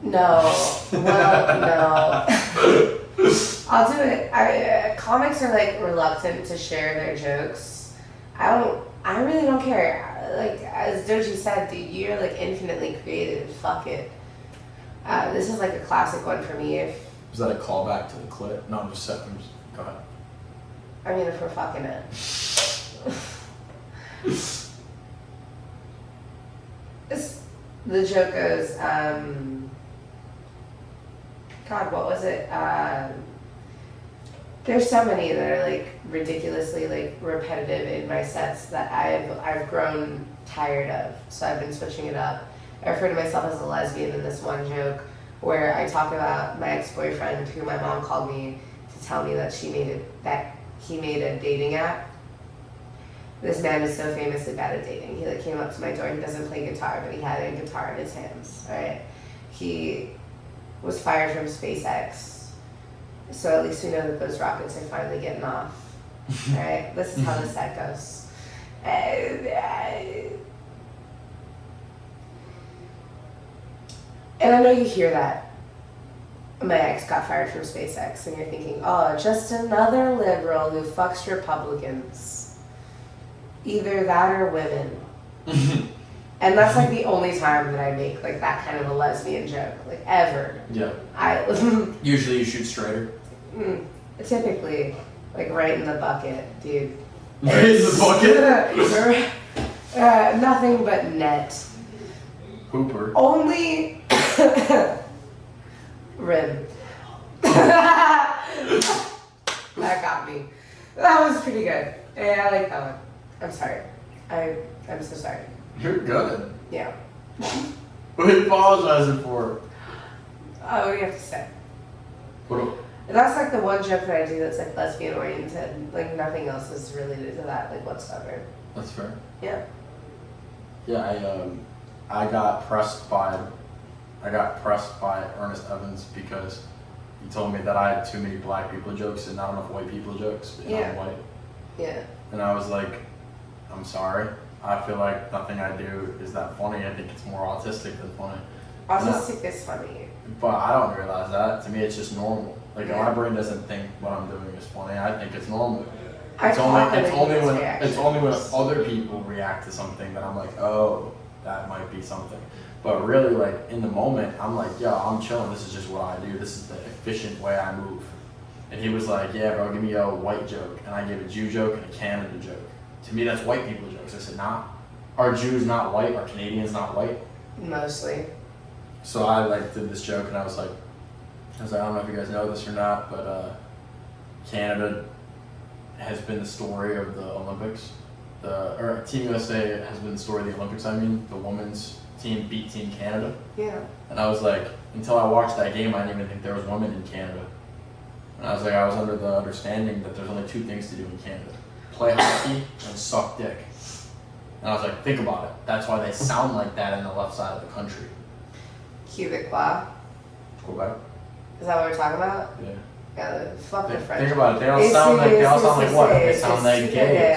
No. Well, no. I'll do it. Comics are, like, reluctant to share their jokes. I really don't care. Like, as Doji said, dude, you're, like, infinitely creative. Fuck it. This is, like, a classic one for me.
Is that a callback to the clit? No, I'm just go ahead.
I mean, if we're fucking it. The joke goes, God, what was it? There's so many that are like ridiculously like repetitive in my sets that I've grown tired of. So I've been switching it up. I refer to myself as a lesbian in this one joke where I talk about my ex-boyfriend who my mom called me to tell me that he made a dating app. This man is so famously bad at dating. He like came up to my door. He doesn't play guitar, but he had a guitar in his hands. Right? He was fired from SpaceX. So at least we know that those rockets are finally getting off. Right? This is how the set goes. And I know you hear that. My ex got fired from SpaceX, and you're thinking, oh, just another liberal who fucks Republicans. Either that or women. And that's like the only time that I make like that kind of a lesbian joke, like ever.
Yeah. Usually you shoot straighter.
Typically, like right in the bucket, dude.
Right in the
bucket? Nothing but net.
Hooper.
Only rim. That got me. That was pretty good. Yeah, I like that one. I'm sorry. I'm so sorry.
You're good.
Yeah.
What are you apologizing for?
Oh, what do you have to say?
What?
That's like the one joke that I do that's like lesbian oriented. Like nothing else is related to that, like whatsoever.
That's fair.
Yeah.
Yeah, I got pressed by Ernest Evans because he told me that I had too many black people jokes and not enough white people jokes. And I'm white.
Yeah.
And I was like, I'm sorry. I feel like nothing I do is that funny. I think it's more autistic than funny.
Autistic is funny.
But I don't realize that. To me, it's just normal. Like, my brain doesn't think what I'm doing is funny. I think it's normal. It's only when other people react to something that I'm like, oh, that might be something. But really, like, in the moment, I'm like, yo, I'm chilling. This is just what I do. This is the efficient way I move. And he was like, yeah, bro, give me a white joke. And I gave a Jew joke and a Canada joke. To me, that's white people jokes. I said, nah. Are Jews not white? Are Canadians not white?
Mostly.
So I like did this joke and I was like, I don't know if you guys know this or not, but Canada has been the story of the Olympics. Or Team USA has been the story of the Olympics. I mean, the women's team beat Team Canada.
Yeah.
And I was like, until I watched that game, I didn't even think there was women in Canada. And I was like, I was under the understanding that there's only two things to do in Canada: play hockey and suck dick. And I was like, think about it. That's why they sound like that in the left side of the country.
Quebecois.
Quebec.
Is that what we're talking about?
Yeah.
Yeah, fuck the French.
Think about it. They all sound like what? They sound like gays.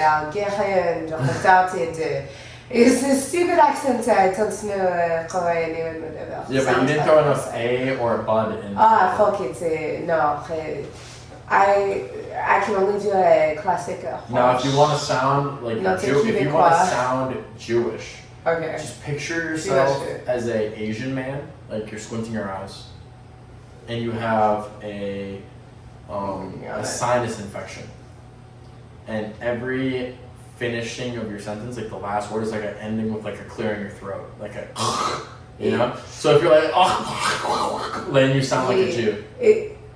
It's a stupid accent. Yeah,
but you didn't throw enough A or a bud in.
Fuck it. No. I can only do a classic.
Now, if you want to sound like if you want to sound Jewish,
okay.
Just picture yourself as a Asian man, like you're squinting your eyes, and you have a sinus infection, and every finishing of your sentence, like the last word, is like an ending with like a clearing your throat, like a, you know. So if you're like, then you sound like a Jew.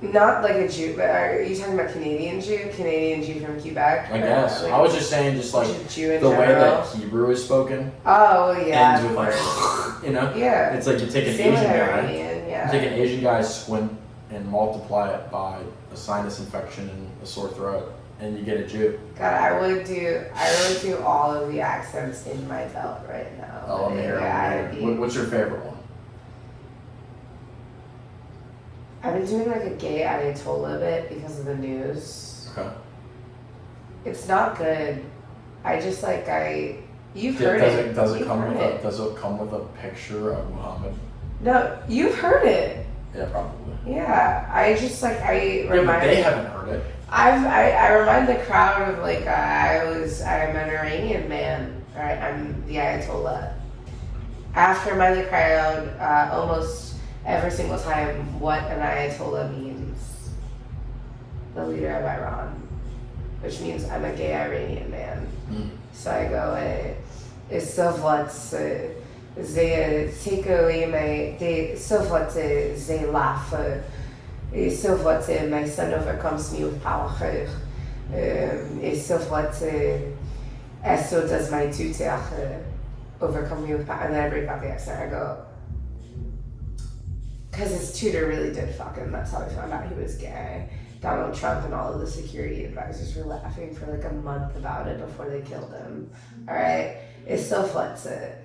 Not like a Jew, but are you talking about Canadian Jew? Canadian Jew from Quebec?
I guess.
Like,
I was just saying, just like the way that Hebrew is spoken.
Oh, yeah.
Ends with like, you know?
Yeah.
It's like you take an Asian guy. You take an Asian guy's squint and multiply it by a sinus infection and a sore throat, and you get a Jew.
God, I would do all of the accents in my belt right now.
Oh, let me hear. What's your favorite one?
I've been doing like a gay Ayatollah bit because of the news.
Okay.
It's not good. I just like you've heard it.
Does it come with a picture of Muhammad?
No, you've heard it.
Yeah, probably.
Yeah, I just like
but they haven't heard it.
I remind the crowd of like I'm an Iranian man. All right, I'm the Ayatollah. I have to remind the crowd almost every single time what an Ayatollah means. The leader of Iran, which means I'm a gay Iranian man. So I go, they take away they laugh, my son overcomes me with power, so does my tutor overcome me with power. And then I break out the accent. I go, because his tutor really did fuck him. That's how I found out he was gay. Donald Trump and all of the security advisors were laughing for like a month about it before they killed him. All right, it's so flexit.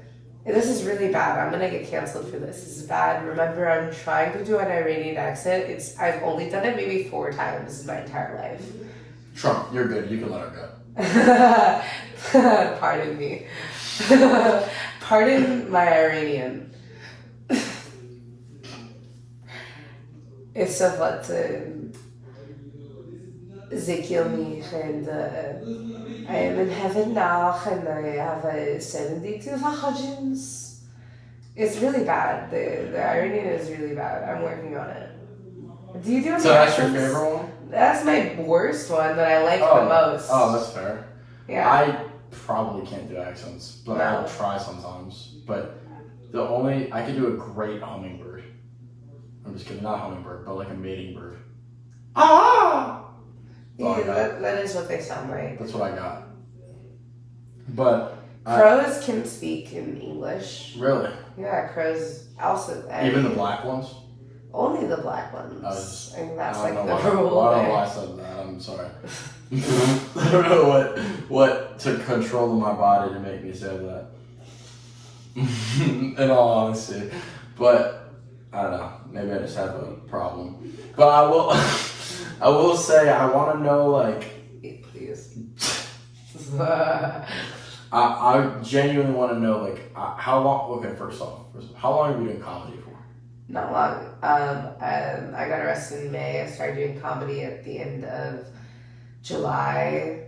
This is really bad. I'm gonna get canceled for this. This is bad. Remember, I'm trying to do an Iranian accent. I've only done it maybe 4 times in my entire life.
Trump, you're good. You can let her
go. Pardon me. Pardon my Iranian. It's so fun they kill me and I am in heaven now and I have 72 vahagens. It's really bad. The Iranian is really bad. I'm working on it. Do you do any
So that's your favorite one?
That's my worst one that I like the most.
Oh, that's fair.
Yeah.
I probably can't do accents, but I'll try sometimes. But I could do a great hummingbird. I'm just kidding, not hummingbird, but like a mating bird. Ah!
Yeah, that is what they sound like.
That's what I got. But
crows can speak in English.
Really?
Yeah, crows also.
Even the black ones?
Only the black ones.
I
that's
like the
rule.
I don't know why I said that. I'm sorry. I don't know what took control of my body to make me say that. In all honesty, but I don't know. Maybe I just have a problem. But I will say I want to know like.
Please.
I genuinely want to know like how long. Okay, first off, how long have you been doing comedy for?
Not long. I got arrested in May. I started doing comedy at the end of July,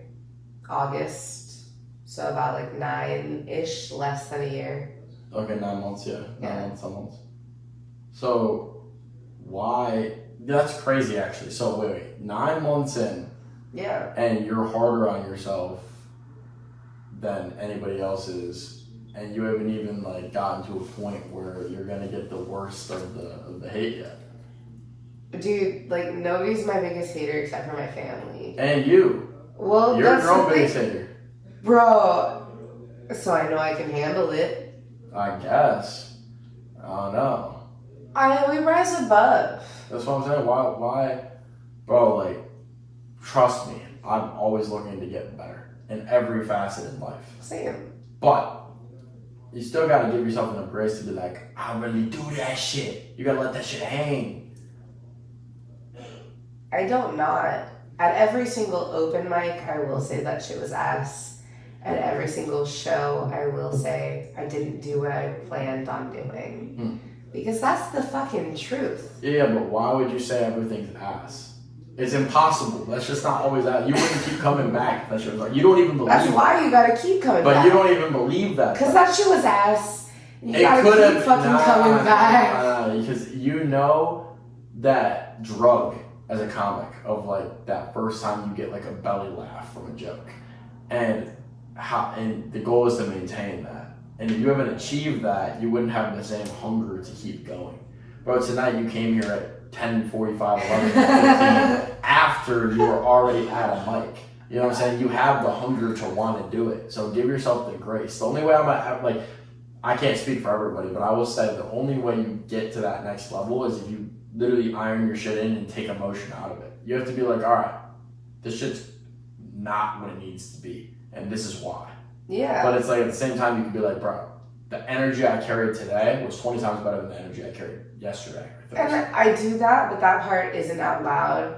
August. So about like 9-ish, less than a year.
Okay, 9 months, yeah. 9 months, 10 months. So, why That's crazy, actually. So wait, 9 months in.
Yeah.
And you're harder on yourself than anybody else is, and you haven't even like gotten to a point where you're gonna get the worst of the hate yet.
Dude, like nobody's my biggest hater except for my family.
And you.
Well,
you're your own biggest hater.
Bro, so I know I can handle it.
I guess. I don't know.
We rise above.
That's what I'm saying. Why? Bro, like, trust me, I'm always looking to get better in every facet in life.
Same.
But you still gotta give yourself enough grace to be like, I really do that shit. You gotta let that shit hang.
I don't not. At every single open mic, I will say that shit was ass. At every single show, I will say I didn't do what I planned on doing. Because that's the fucking truth.
Yeah, but why would you say everything's ass? It's impossible. That's just not always that. You wouldn't keep coming back. That shit was like, you don't even believe
That's why you gotta keep coming back.
But you don't even believe that.
Because that shit was ass. You gotta keep fucking coming back.
Because you know that drug as a comic of like that first time you get like a belly laugh from a joke. And the goal is to maintain that. And if you haven't achieved that, you wouldn't have the same hunger to keep going. Bro, tonight you came here at 10:45, 11:15 after you were already at a mic. You know what I'm saying? You have the hunger to want to do it. So give yourself the grace. The only way I can't speak for everybody, but I will say the only way you get to that next level is if you literally iron your shit in and take emotion out of it. You have to be like, all right, this shit's not what it needs to be, and this is why.
Yeah.
But it's like at the same time, you can be like, bro, the energy I carried today was 20 times better than the energy I carried yesterday.
And I do that, but that part isn't out loud.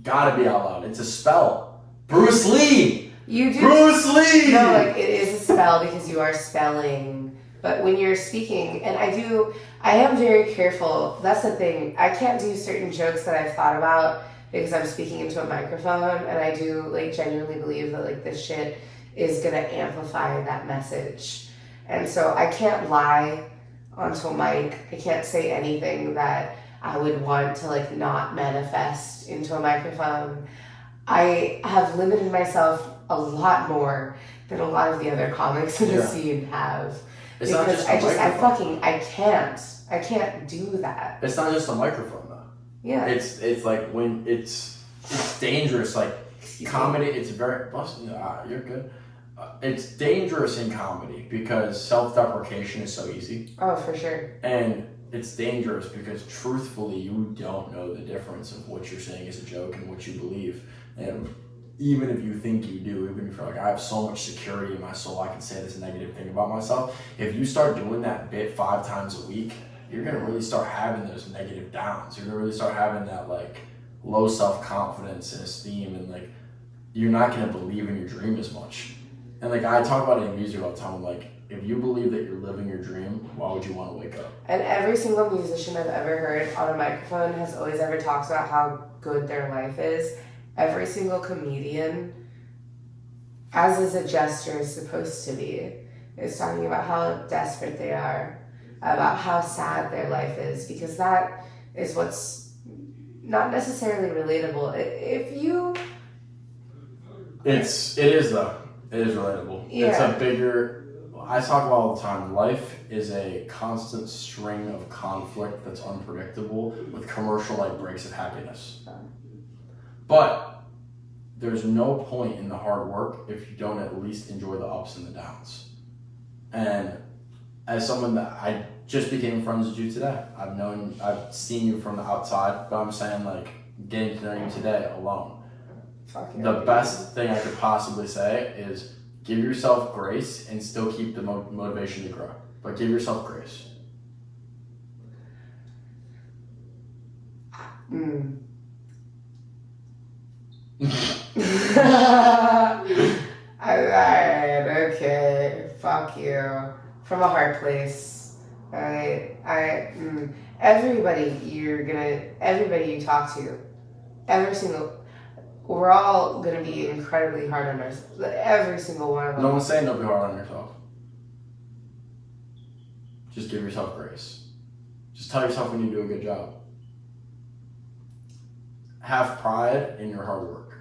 Gotta be out loud. It's a spell. Bruce Lee!
You do.
Bruce Lee!
No, like it is a spell because you are spelling. But when you're speaking, and I am very careful. That's the thing. I can't do certain jokes that I've thought about because I'm speaking into a microphone, and I do like genuinely believe that like this shit is gonna amplify that message. And so I can't lie onto a mic. I can't say anything that I would want to like not manifest into a microphone. I have limited myself a lot more than a lot of the other comics in the scene have.
It's
because
not just a microphone.
I can't do that.
It's not just a microphone though.
Yeah.
It's like when it's dangerous. Like comedy, it's very. You're good. It's dangerous in comedy because self-deprecation is so easy.
Oh, for sure.
And it's dangerous because truthfully, you don't know the difference of what you're saying is a joke and what you believe. And even if you think you do, even if you're like, I have so much security in my soul, I can say this negative thing about myself. If you start doing that bit 5 times a week, you're going to really start having those negative downs. You're going to really start having that like low self-confidence and esteem, and like you're not going to believe in your dream as much. And like I talk about it in music all the time. I'm like, if you believe that you're living your dream, why would you want to wake up?
And every single musician I've ever heard on a microphone has always ever talked about how good their life is. Every single comedian, as is a gesture is supposed to be, is talking about how desperate they are, about how sad their life is, because that is what's not necessarily relatable. If you...
It is though. It is relatable.
Yeah.
It's a bigger... I talk about all the time, life is a constant string of conflict that's unpredictable with commercial-like breaks of happiness. But there's no point in the hard work if you don't at least enjoy the ups and the downs. And as someone that I just became friends with you today, I've seen you from the outside, but I'm saying like getting to know you today alone. The best thing I could possibly say is give yourself grace and still keep the motivation to grow. But give yourself grace.
Alright, okay, fuck you. From a hard place. Alright, everybody you talk to, we're all gonna be incredibly hard on ourselves. Every single one of them.
No one's saying don't be hard on yourself. Just give yourself grace. Just tell yourself when you do a good job. have pride in your hard work.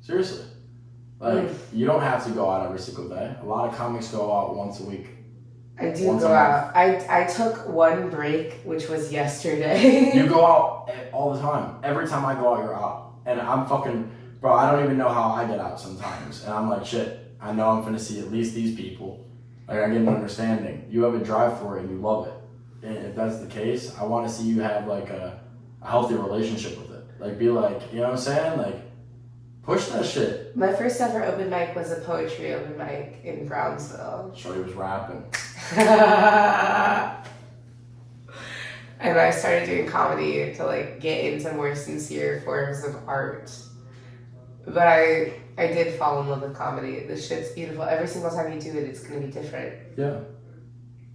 Seriously. Like, you don't have to go out every single day. A lot of comics go out once a week.
I do go out. I took one break, which was yesterday.
You go out all the time. Every time I go out, you're out. And I'm fucking... Bro, I don't even know how I get out sometimes. And I'm like, shit, I know I'm finna see at least these people. Like, I get an understanding. You have a drive for it and you love it. And if that's the case, I want to see you have, like, a healthy relationship with it. Like, be like, you know what I'm saying? Like, push that shit.
My first ever open mic was a poetry open mic in Brownsville.
Shorty was rapping.
And I started doing comedy to, like, get into more sincere forms of art. But I did fall in love with comedy. This shit's beautiful. Every single time you do it, it's going to be different.
Yeah.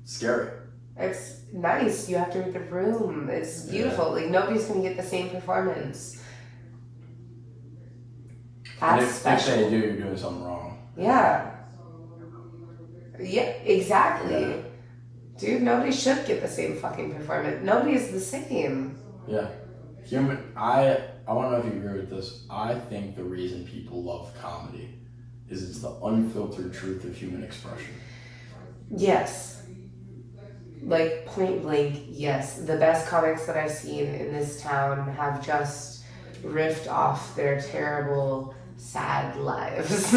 Scary.
It's nice. You have to read the room. It's beautiful. Yeah. Like, nobody's going to get the same performance.
That's special. If they do, you're doing something wrong.
Yeah. Yeah, exactly. Yeah. Dude, nobody should get the same fucking performance. Nobody's the same.
Yeah. I want to know if you agree with this. I think the reason people love comedy is it's the unfiltered truth of human expression.
Yes. Like, point blank, yes. The best comics that I've seen in this town have just riffed off their terrible, sad lives.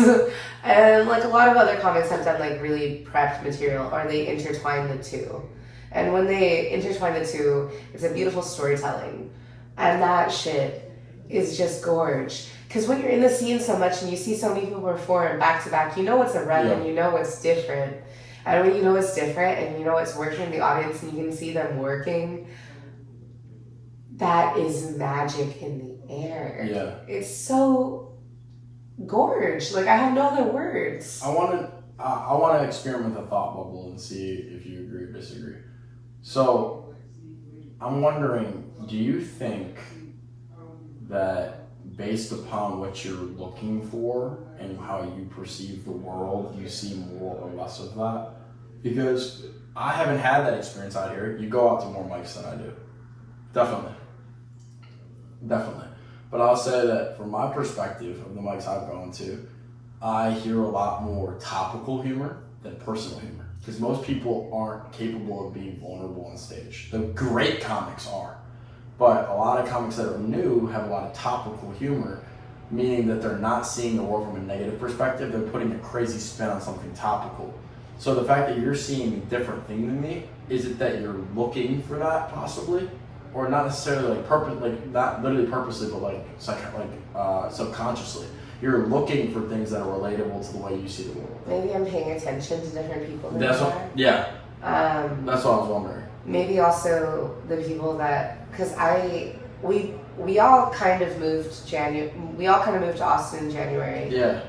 And, like, a lot of other comics have done, like, really prepped material, or they intertwine the two. And when they intertwine the two, it's a beautiful storytelling. And that shit is just gorge. Because when you're in the scene so much and you see so many people perform back to back, you know what's a rep and you know what's different. And when you know it's different and you know it's working in the audience and you can see them working, that is magic in the air.
Yeah.
It's so gorge. Like, I have no other words.
I want to experiment with a thought bubble and see if you agree or disagree. So, I'm wondering, do you think that based upon what you're looking for and how you perceive the world, you see more or less of that? Because I haven't had that experience out here. You go out to more mics than I do. Definitely. But I'll say that from my perspective of the mics I've gone to, I hear a lot more topical humor than personal humor. Because most people aren't capable of being vulnerable on stage. The great comics are. But a lot of comics that are new have a lot of topical humor, meaning that they're not seeing the world from a negative perspective. They're putting a crazy spin on something topical. So the fact that you're seeing a different thing than me, is it that you're looking for that possibly? Or not necessarily not literally purposely, but subconsciously. You're looking for things that are relatable to the way you see the world.
Maybe I'm paying attention to different people than
That's what I was wondering.
Maybe also the people that, because we all kind of moved to Austin in January.
Yeah.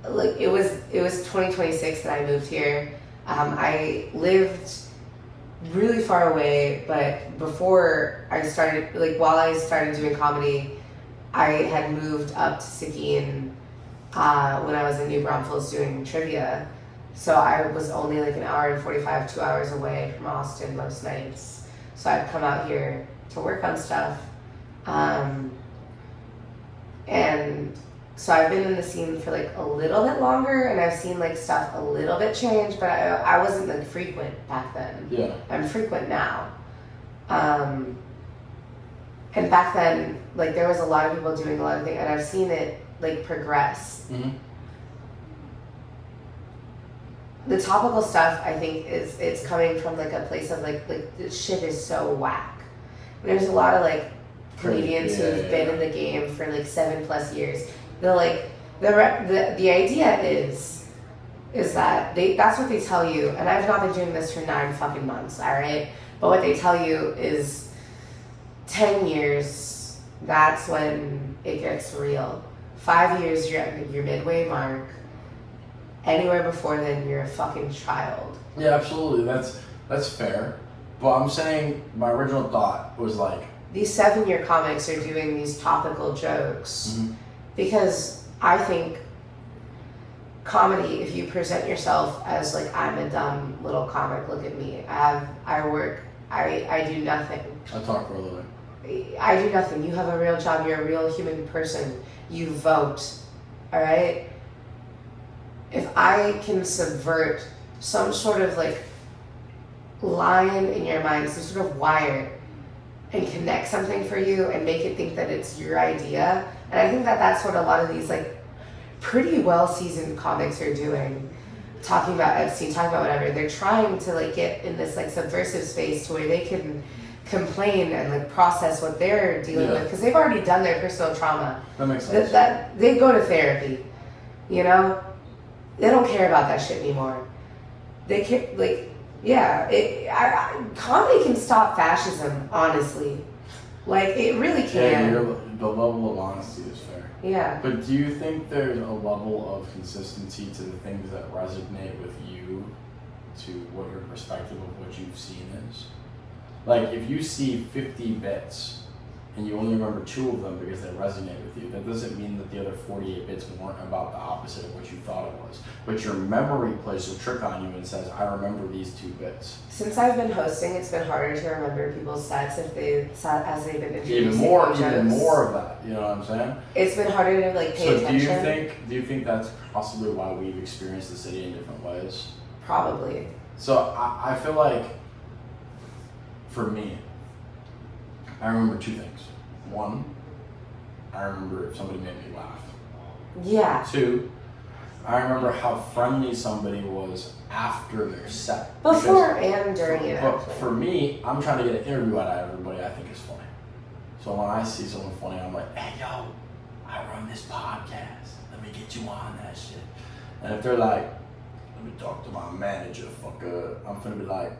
Like, it was 2026 that I moved here. I lived really far away, but before I started, like, while I started doing comedy, I had moved up to Seguin when I was in New Braunfels doing trivia. So I was only like an hour and 45, 2 hours away from Austin most nights. So I'd come out here to work on stuff. And so I've been in the scene for like a little bit longer, and I've seen like stuff a little bit change, but I wasn't like frequent back then.
Yeah.
I'm frequent now. And back then, like, there was a lot of people doing a lot of things, and I've seen it like progress.
Mm-hmm.
The topical stuff, I think, it's coming from like a place of like this shit is so whack. There's a lot of like comedians who've been in the game for like 7+ years. They're like the idea is that that's what they tell you, and I've not been doing this for 9 fucking months, all right? But what they tell you is 10 years, that's when it gets real. 5 years, you're at your midway mark. Anywhere before then, you're a fucking child.
Yeah, absolutely. That's fair. But I'm saying my original thought was like,
these 7-year comics are doing these topical jokes because I think comedy, if you present yourself as like, I'm a dumb little comic, look at me. I work, I do nothing.
I talk for a living.
I do nothing. You have a real job. You're a real human person. You vote. All right? If I can subvert some sort of like line in your mind, some sort of wire, and connect something for you and make it think that it's your idea, and I think that that's what a lot of these like pretty well seasoned comics are doing. Talking about Epstein, talking about whatever. They're trying to like get in this like subversive space to where they can complain and like process what they're dealing with because they've already done their personal trauma.
That makes sense.
That they go to therapy, you know. They don't care about that shit anymore. They care like comedy can stop fascism. Honestly, like it really can.
Yeah, the level of honesty is fair.
Yeah.
But do you think there's a level of consistency to the things that resonate with you, to what your perspective of what you've seen is? Like, if you see 50 bits and you only remember 2 of them because they resonate with you, that doesn't mean that the other 48 bits weren't about the opposite of what you thought it was. But your memory plays a trick on you and says, I remember these 2 bits.
Since I've been hosting, it's been harder to remember people's sets as they've been introducing
even more of that. You know what I'm saying?
It's been harder to like pay attention.
Do you think that's possibly why we've experienced the city in different ways?
Probably.
So I feel like, for me, I remember 2 things. 1, I remember if somebody made me laugh.
Yeah.
2, I remember how friendly somebody was after their set.
Before and during it.
But for me, I'm trying to get an interview out of everybody I think is funny. So when I see someone funny, I'm like, hey, yo, I run this podcast. Let me get you on that shit. And if they're like, let me talk to my manager, fucker, I'm finna be like,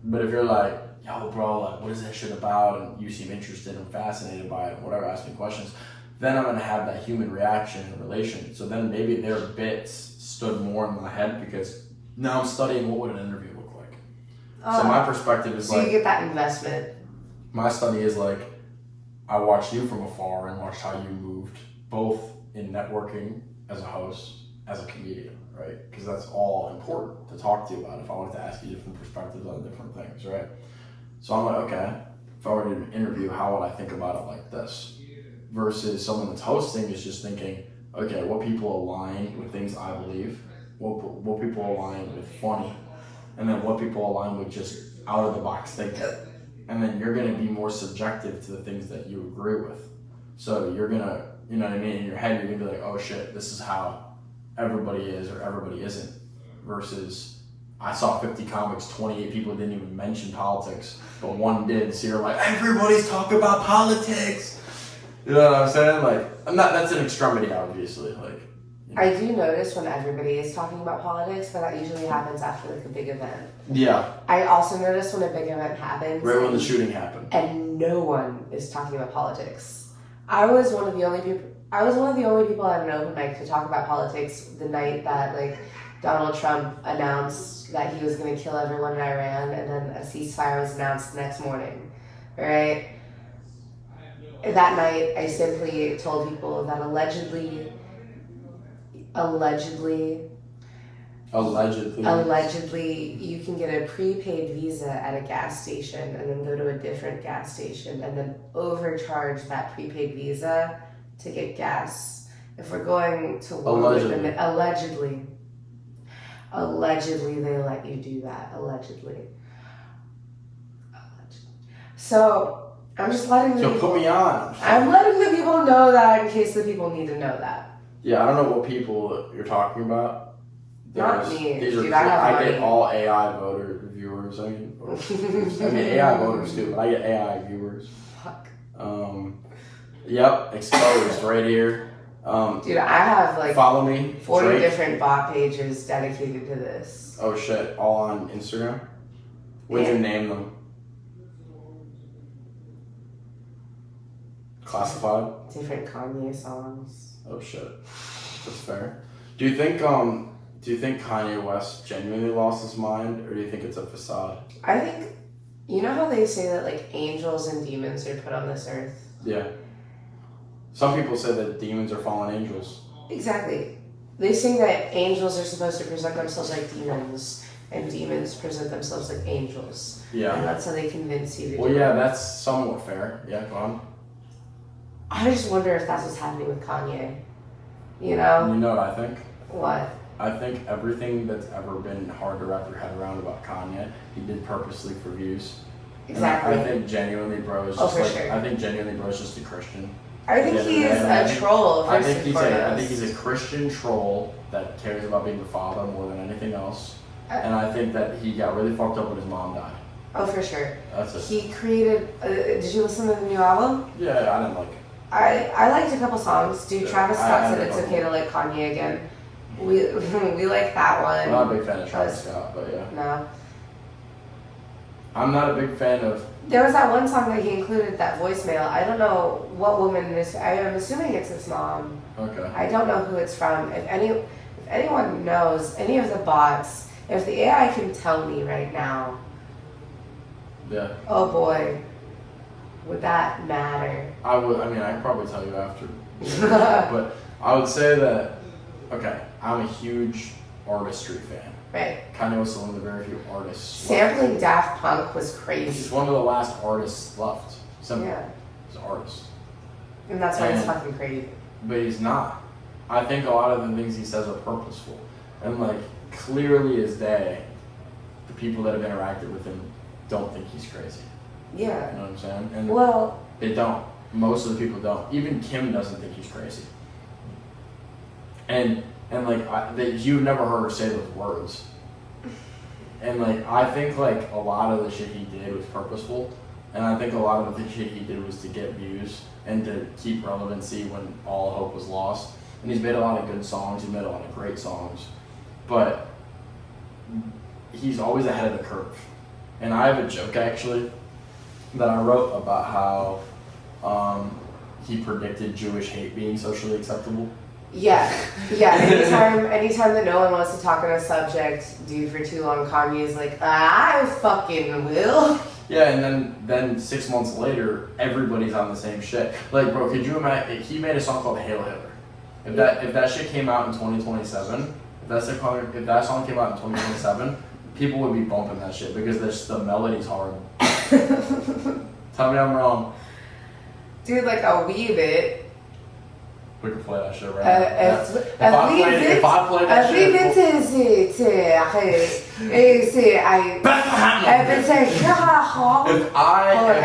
but if you're like, yo, bro, like, what is that shit about? And you seem interested and fascinated by it, whatever, ask me questions, then I'm going to have that human reaction in relation. So then maybe their bits stood more in my head because now I'm studying what would an interview look like. So my perspective is
so you get that investment.
My study is like, I watched you from afar and watched how you moved, both in networking as a host, as a comedian, right? Because that's all important to talk to you about if I wanted to ask you different perspectives on different things, right? So I'm like, okay, if I were to do an interview, how would I think about it like this? Versus someone that's hosting is just thinking, okay, what people align with things I believe, what people align with funny, and then what people align with just out of the box thinking. And then you're going to be more subjective to the things that you agree with. So you're going to, you know what I mean, in your head, you're going to be like, oh shit, this is how everybody is or everybody isn't. Versus, I saw 50 comics, 28 people didn't even mention politics, but 1 did. So you're like, everybody's talking about politics. You know what I'm saying? Like, that's an extremity, obviously. Like, you know.
I do notice when everybody is talking about politics, but that usually happens after like a big event.
Yeah.
I also notice when a big event happens.
Right when the shooting happened.
And no one is talking about politics. I was one of the only people at an open mic to talk about politics the night that like Donald Trump announced that he was going to kill everyone in Iran, and then a ceasefire was announced the next morning, right? That night, I simply told people that allegedly, you can get a prepaid visa at a gas station and then go to a different gas station and then overcharge that prepaid visa to get gas. If we're going to war with them, allegedly they let you do that. Allegedly. So I'm just letting the
put me on.
I'm letting the people know that in case the people need to know that.
Yeah, I don't know what people you're talking about.
Not me.
Dude, I get all AI voter viewers. I mean AI voters too, but I get AI viewers.
Fuck.
Yep, exposed right here.
Dude, I have like
follow me.
40
Drake.
different bot pages dedicated to this.
Oh shit! All on Instagram. What'd you name them? Classified.
Different Kanye songs.
Oh shit, that's fair. Do you think Kanye West genuinely lost his mind, or do you think it's a facade?
I think, you know how they say that like angels and demons are put on this earth?
Yeah. Some people say that demons are fallen angels.
Exactly. They say that angels are supposed to present themselves like demons and demons present themselves like angels.
Yeah.
And that's how they convince you to
do it. That's somewhat fair. Yeah, go on.
I just wonder if that's what's happening with Kanye. You know?
You know what I think?
What?
I think everything that's ever been hard to wrap your head around about Kanye, he did purposely for views.
Exactly.
And I think genuinely bro is just I think genuinely bro is just a Christian.
I think he is a troll.
I think he's a Christian troll that cares about being the father more than anything else. And I think that he got really fucked up when his mom died.
Oh, for sure.
That's it.
He created. Did you listen to the new album?
Yeah, I didn't like it.
I liked a couple songs. Dude, Travis Scott said it's okay to like Kanye again. We like that one.
I'm not a big fan of Travis Scott, but yeah.
No.
I'm not a big fan of.
There was that one song that he included, that voicemail. I don't know what woman it is. I am assuming it's his mom.
Okay.
I don't know who it's from. If anyone knows, any of the bots, if the AI can tell me right now.
Yeah.
Oh boy. Would that matter?
I would. I mean, I could probably tell you after. But I would say that. Okay, I'm a huge artistry fan.
Right.
Kanye was one of the very few artists.
Sampling left. Daft Punk was crazy.
He's one of the last artists left. Yeah. He's an artist.
And that's why he's fucking crazy.
But he's not. I think a lot of the things he says are purposeful. And like, clearly as day, the people that have interacted with him don't think he's crazy.
Yeah.
You know what I'm saying? And
well,
they don't. Most of the people don't. Even Kim doesn't think he's crazy. And you've never heard her say those words. And like, I think like a lot of the shit he did was purposeful. And I think a lot of the shit he did was to get views and to keep relevancy when all hope was lost. And he's made a lot of good songs. He's made a lot of great songs. But he's always ahead of the curve. And I have a joke actually that I wrote about how he predicted Jewish hate being socially acceptable.
Yeah. Anytime that no one wants to talk on a subject, dude, for too long, Kanye's like, I fucking will.
Yeah, and then 6 months later, everybody's on the same shit. Like, bro, could you imagine? He made a song called "Hail Hitler." If that shit came out in 2027, if that song came out in 2027, people would be bumping that shit because the melody's hard. Tell me I'm wrong.
Dude, like a wee bit.
We can play that shit right now. If I played that shit.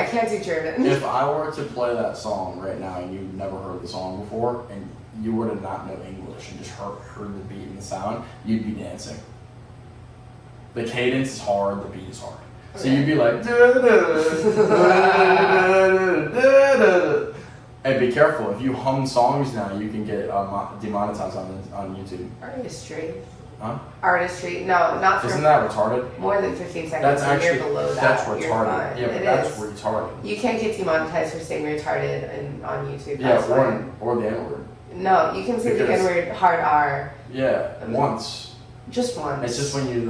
I can't do German.
If I were to play that song right now and you've never heard the song before and you were to not know English and just heard the beat and the sound, you'd be dancing. The cadence is hard, the beat is hard. So you'd be like, and be careful, if you hum songs now, you can get demonetized on YouTube.
Artistry.
Huh?
Artistry. No, not for...
Isn't that retarded?
More than 15 seconds.
That's actually,
you're below that.
That's retarded. Yeah, but that's retarded.
You can't get demonetized for saying retarded on YouTube.
Yeah, or the N-word.
No, you can say the N-word hard R.
Yeah, once.
Just once.
It's just when you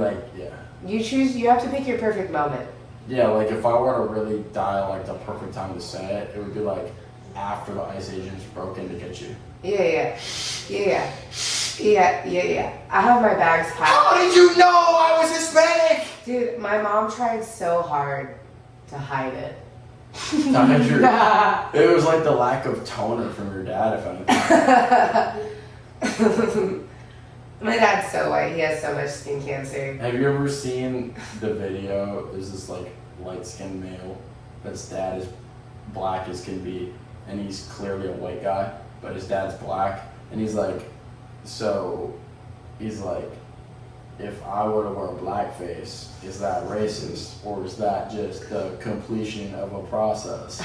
You have to pick your perfect moment.
Yeah, like if I were to really die like the perfect time to say it, it would be like after the Ice Agents broke in to get you.
Yeah. I have my bags packed.
How did you know I was Hispanic?
Dude, my mom tried so hard to hide it.
It was like the lack of toner from your dad, if anything.
My dad's so white. He has so much skin cancer.
Have you ever seen the video? There's this like light-skinned male that's dad is black as can be, and he's clearly a white guy, but his dad's black, and he's like, if I were to wear a blackface, is that racist, or is that just the completion of a process?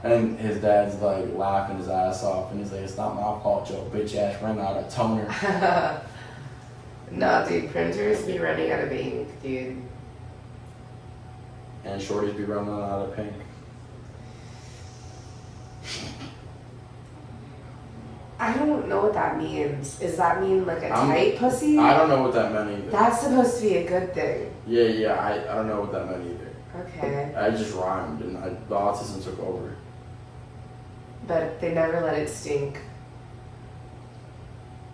And his dad's like laughing his ass off, and he's like, it's not my fault your bitch ass ran out of toner.
Nah, dude, printers be running out of ink, dude.
And shorties be running out of pink.
I don't know what that means. Does that mean like a tight pussy?
I don't know what that meant either.
That's supposed to be a good thing.
Yeah, I don't know what that meant either.
Okay.
I just rhymed and the autism took over.
But they never let it stink.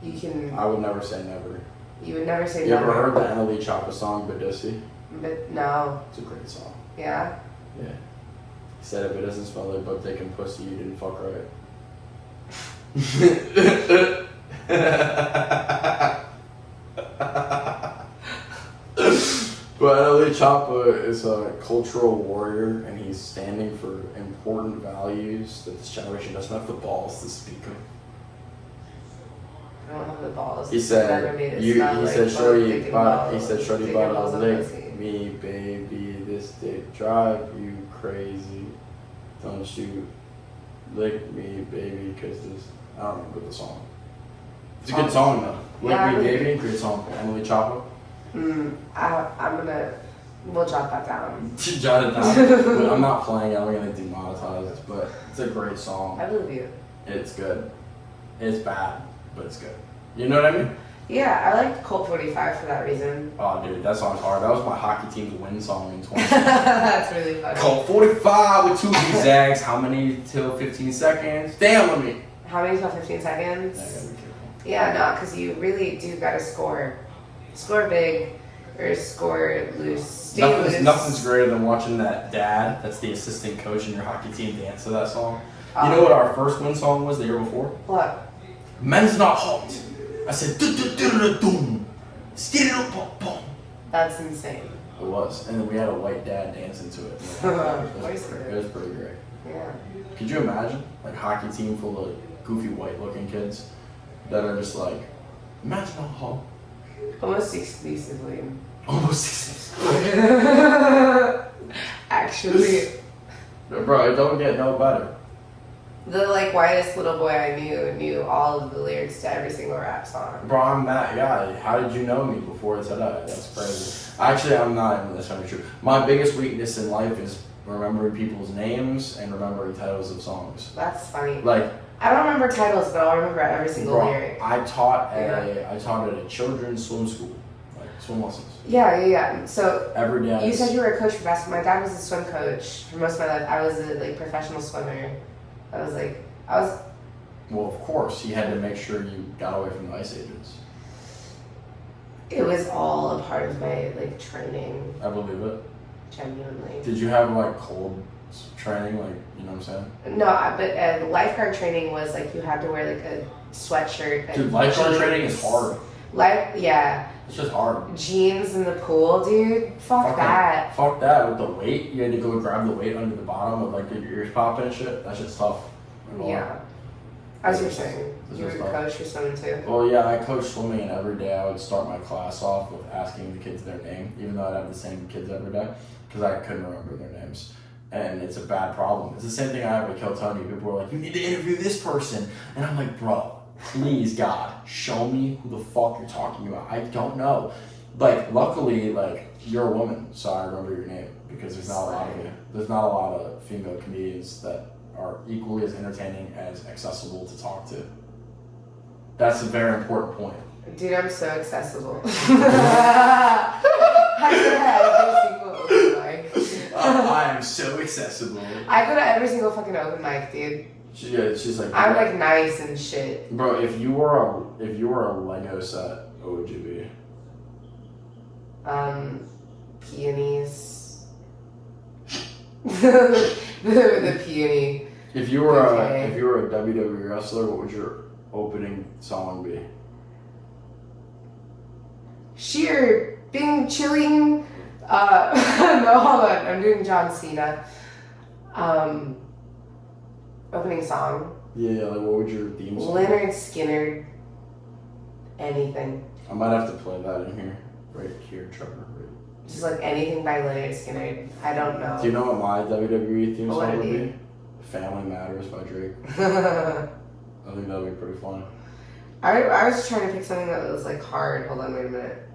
You can...
I would never say never.
You would never say
You ever heard the Annalie Choppa song, Badussi?
But no.
It's a great song.
Yeah?
Yeah. He said if it doesn't smell like butt dick and pussy, you didn't fuck right. But Annalie Choppa is a cultural warrior, and he's standing for important values that this generation doesn't have the balls to speak of.
I don't have the balls.
He said, "Shorty about to lick me, baby. This dick drive you crazy. Don't you lick me, baby, cause this." I don't remember the song. It's a good song though. Lick Me, Baby, great song. Annalie Choppa.
We'll jot that down.
Jot it down. I'm not playing it. I'm gonna demonetize it, but it's a great song.
I believe you.
It's good. It's bad, but it's good. You know what I mean?
Yeah, I liked Colt 45 for that reason.
Oh, dude, that song's hard. That was my hockey team's win song in 20.
That's really funny.
Colt 45 with 2 zigzags. How many till 15 seconds? Damn, let me.
How many till 15 seconds?
Yeah, I gotta be careful.
Yeah, no, because you really do gotta score. Score big or score loose.
Nothing's greater than watching that dad, that's the assistant coach in your hockey team, dance to that song. You know what our first win song was the year before?
What?
Men's Not Hot. I said, doom.
That's insane.
It was. And then we had a white dad dancing to it. It was pretty great.
Yeah.
Could you imagine? Like, hockey team full of goofy white looking kids that are just like, Men's Not Hot.
Almost exclusively. Actually.
Bro, it don't get no better.
The whitest little boy I knew all of the lyrics to every single rap song.
Bro, I'm that guy. How did you know me before today? That's crazy. Actually, I'm not even. That's not true. My biggest weakness in life is remembering people's names and remembering titles of songs.
That's funny.
Like,
I don't remember titles, but I'll remember every single lyric.
I taught at a children's swim school, like swim lessons.
Yeah. So
every day.
You said you were a coach for basketball. My dad was a swim coach for most of my life. I was a professional swimmer. I was.
Well, of course, he had to make sure you got away from the ice agents.
It was all a part of my training.
I believe it.
Genuinely.
Did you have cold training, you know what I'm saying?
No, but lifeguard training was you had to wear a sweatshirt.
Dude, lifeguard training is hard.
Yeah.
It's just hard.
Jeans in the pool, dude. Fuck that.
Fuck that with the weight. You had to go grab the weight under the bottom of your ears popping and shit. That's just tough.
Yeah. As you were saying, you were a coach for swimming too.
Well, yeah, I coached swimming, and every day I would start my class off with asking the kids their name, even though I'd have the same kids every day, because I couldn't remember their names. And it's a bad problem. It's the same thing I have with Keltoni. People are like, you need to interview this person. And I'm like, bro, please, God, show me who the fuck you're talking about. I don't know. Luckily, you're a woman, so I remember your name, because there's not a lot of you. There's not a lot of female comedians that are equally as entertaining as accessible to talk to. That's a very important point.
Dude, I'm so accessible. I could have every single open mic.
I am so accessible.
I go to every single fucking open mic, dude.
She's like.
I'm nice and shit.
Bro, if you were a Lego set, what would you be?
Peonies. the peony.
If you were a WWE wrestler, what would your opening song be?
Sheer Bing Chilling. No, hold on. I'm doing John Cena. Opening song.
Yeah, what would your theme song be?
Leonard Skinner. Anything.
I might have to play that in here. Right here, Trevor. Right.
Just anything by Leonard Skinner. I don't know.
Do you know what my WWE theme song would be? Family Matters by Drake. I think that would be pretty fun.
I was just trying to pick something that was hard. Hold on, wait a minute.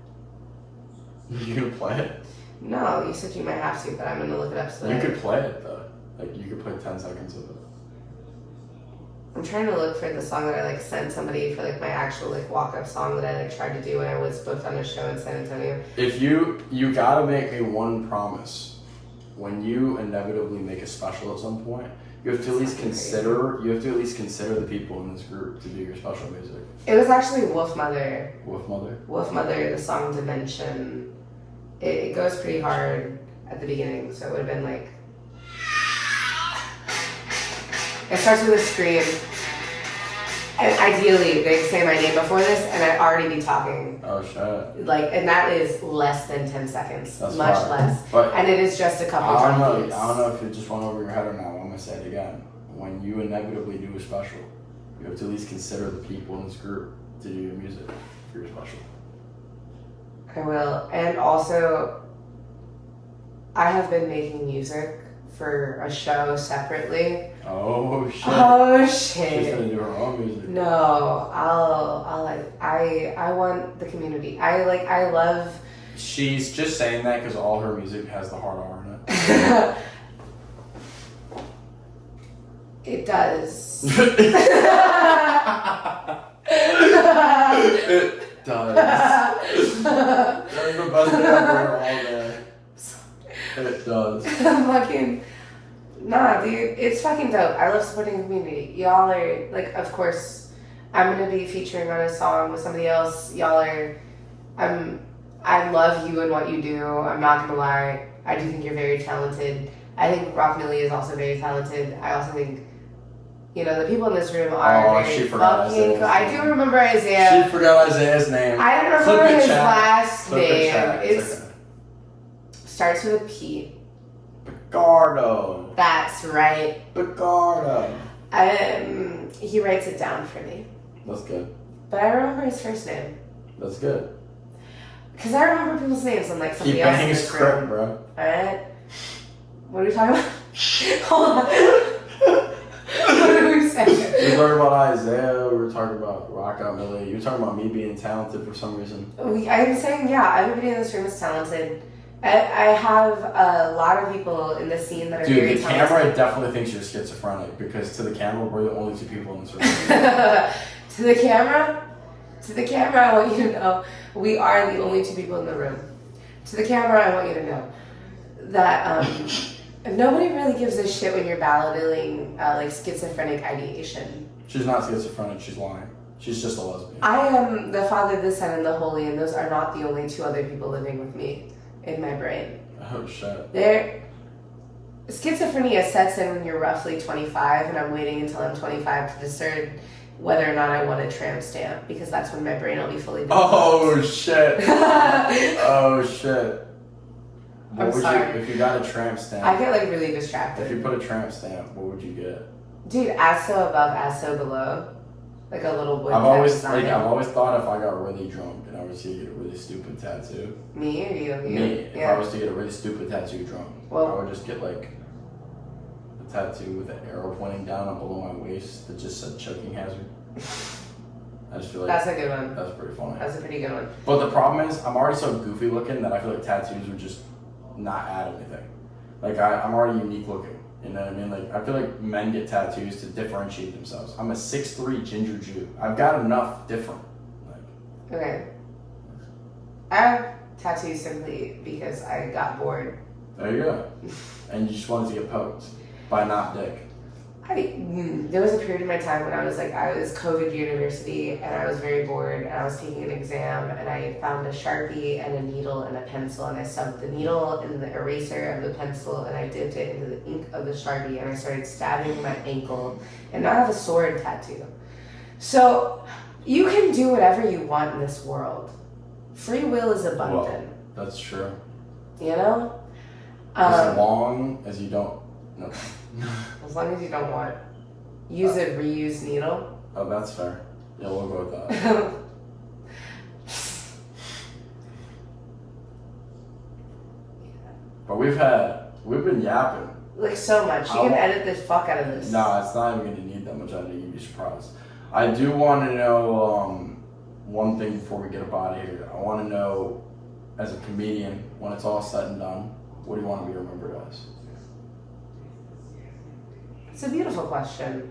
You gonna play it?
No, you said you might have to, but I'm gonna look it up.
You could play it though. You could play 10 seconds of it.
I'm trying to look for the song that I sent somebody for my actual walk-up song that I tried to do when I was booked on a show in San Antonio.
If you gotta make me one promise. When you inevitably make a special at some point, You have to at least consider. You have to at least consider the people in this group to do your special music.
It was actually Wolf Mother.
Wolf Mother.
Wolf Mother. The song Dimension. It goes pretty hard at the beginning, so it would have been like. It starts with a scream. And ideally, they'd say my name before this, and I'd already be talking.
Oh shit!
And that is less than 10 seconds,
That's
much
fine.
Less.
But
and it is just a couple.
I don't know if it just went over your head or not. I'm gonna say it again. When you inevitably do a special, you have to at least consider the people in this group to do your music for your special.
I will, and also, I have been making music for a show separately.
Oh shit!
Oh shit!
She's gonna do her own music.
No, I want the community. I love.
She's just saying that because all her music has the hard R in it.
It does.
It does. That's the best thing I've heard all day. It does.
Fucking. Nah, dude, it's fucking dope. I love supporting the community. Y'all are, like, of course, I'm gonna be featuring on a song with somebody else. Y'all are, I love you and what you do. I'm not gonna lie. I do think you're very talented. I think Rock Millie is also very talented. I also think, the people in this room are very fucking cool. I do remember Isaiah.
She forgot Isaiah's name.
I don't remember his last
Flip
name.
It
starts with a P.
Picardo.
That's right.
Picardo.
He writes it down for me.
That's good.
But I remember his first name.
That's good.
Because I remember people's names on somebody
Keep
else's
banging script, bro.
Alright. What are we talking about? Hold on. What are we saying?
We were talking about Isaiah. We were talking about Rock Out Millie. You were talking about me being talented for some reason.
I'm saying, yeah, everybody in this room is talented. I have a lot of people in the scene that are very talented. Dude, the
camera definitely thinks you're schizophrenic because to the camera, we're the only two people in this room.
To the camera, I want you to know we are the only two people in the room. To the camera, I want you to know that nobody really gives a shit when you're battling like schizophrenic ideation.
She's not schizophrenic, she's lying. She's just a lesbian. I
am the Father, the Son, and the Holy, and those are not the only two other people living with me in my brain.
Oh shit.
Schizophrenia sets in when you're roughly 25, and I'm waiting until I'm 25 to discern whether or not I want a tramp stamp, because that's when my brain will be fully developed.
Oh shit. Oh shit.
I'm sorry.
If you got a tramp stamp.
I get like really distracted.
If you put a tramp stamp, what would you get?
Dude, as so above, as so below. Like a little boy.
I've always thought if I got really drunk and I was to get a really stupid tattoo.
Me or you?
Me. If I was to get a really stupid tattoo drunk, I would just get like a tattoo with an arrow pointing down and below my waist that just said choking hazard. I just feel like
that's a good one.
That's pretty funny.
That's a pretty good one.
But the problem is, I'm already so goofy looking that I feel like tattoos would just not add anything. Like I'm already unique looking. You know what I mean? Like I feel like men get tattoos to differentiate themselves. I'm a 6'3" ginger Jew. I've got enough different.
Okay. I have tattoos simply because I got bored.
There you go. And you just wanted to get poked by not dick.
There was a period in my time when I was COVID university and I was very bored and I was taking an exam and I found a Sharpie and a needle and a pencil and I stuck the needle in the eraser of the pencil and I dipped it into the ink of the Sharpie and I started stabbing my ankle and now I have a sword tattoo. So you can do whatever you want in this world. Free will is abundant.
Well, that's true.
You know?
As long as you don't... No.
As long as you don't want use a reused needle.
Oh, that's fair. Yeah, we'll go with that. But we've been yapping.
Like so much. You can edit the fuck out of this.
No, it's not even gonna need that much editing. You'd be surprised. I do want to know one thing before we get up out of here. I want to know, as a comedian, when it's all said and done, what do you want to be remembered as?
It's a beautiful question.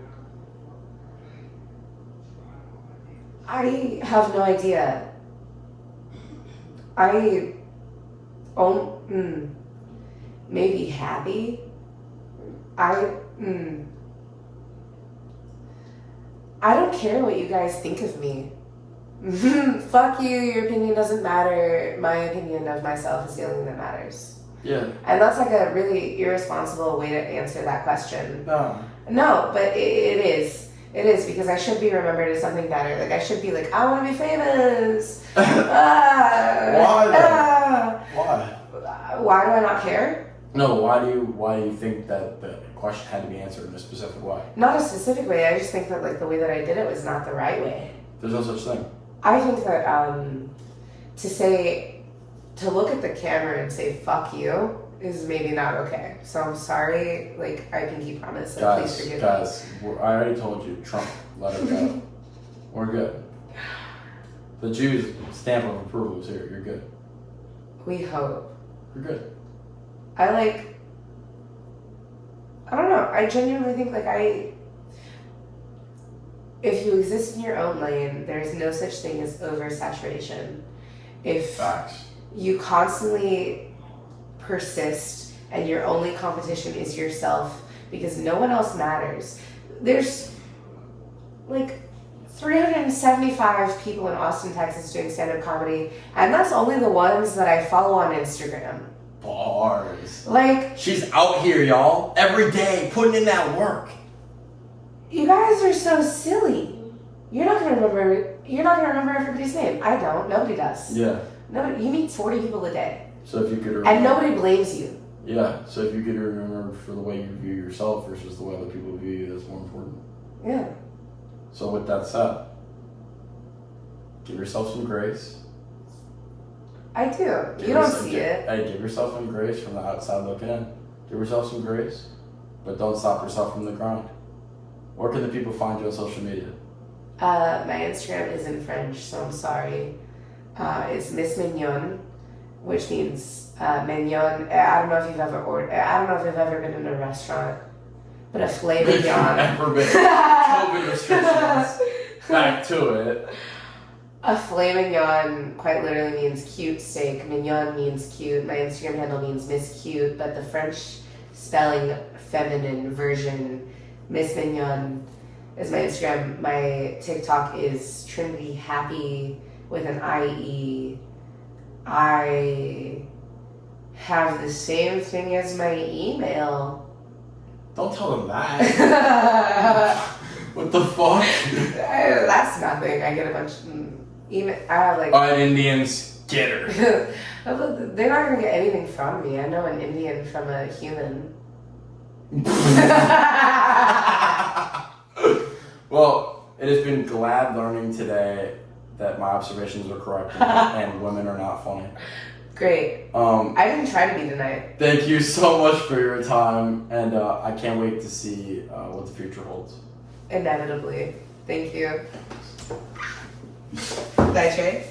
I have no idea. Maybe happy. I don't care what you guys think of me. Fuck you, your opinion doesn't matter. My opinion of myself is the only thing that matters.
Yeah.
And that's like a really irresponsible way to answer that question.
No.
No, but it is. It is, because I should be remembered as something better. Like, I should be like, I want to be famous.
Why? Why?
Why do I not care?
No, why do you think that the question had to be answered in a specific way?
Not a specific way. I just think that like the way that I did it was not the right way.
There's no such thing.
I think that to look at the camera and say "fuck you" is maybe not okay. So I'm sorry. Like, I can keep promise. So please forgive me.
Guys, I already told you. Trump, let her go. We're good. The Jews' stamp of approval is here. You're good.
We hope.
You're good.
I don't know. I genuinely think if you exist in your own lane, there is no such thing as oversaturation. If
Facts.
You constantly persist and your only competition is yourself because no one else matters. There's like 375 people in Austin, Texas doing stand-up comedy, and that's only the ones that I follow on Instagram.
Bars.
Like,
she's out here, y'all, every day putting in that work.
You guys are so silly. You're not gonna remember everybody's name. I don't. Nobody does.
Yeah.
Nobody. You meet 40 people a day.
So if you could remember,
and nobody blames you.
Yeah. So if you could remember for the way you view yourself versus the way other people view you, that's more important.
Yeah.
So with that said, give yourself some grace.
I do. You don't see it.
Hey, give yourself some grace from the outside looking in. Give yourself some grace, but don't stop yourself from the grind. Where can the people find you on social media?
My Instagram is in French, so I'm sorry. It's Miss Mignon, which means mignon. I don't know if you've ever been in a restaurant, but a filet mignon.
Never been. COVID restrictions. Back to it.
A filet mignon quite literally means cute steak. Mignon means cute. My Instagram handle means Miss Cute, but the French spelling feminine version, Miss Mignon, is my Instagram. My TikTok is Trinity Happy with an IE. I have the same thing as my email.
Don't tell them that. What the fuck?
That's nothing. I get a bunch of email. I have like.
Indians, get her.
They're not gonna get anything from me. I know an Indian from a human.
Well, it has been glad learning today that my observations are correct and women are not funny.
Great. I didn't try to be tonight.
Thank you so much for your time, and I can't wait to see what the future holds.
Inevitably. Thank you. Did I trade?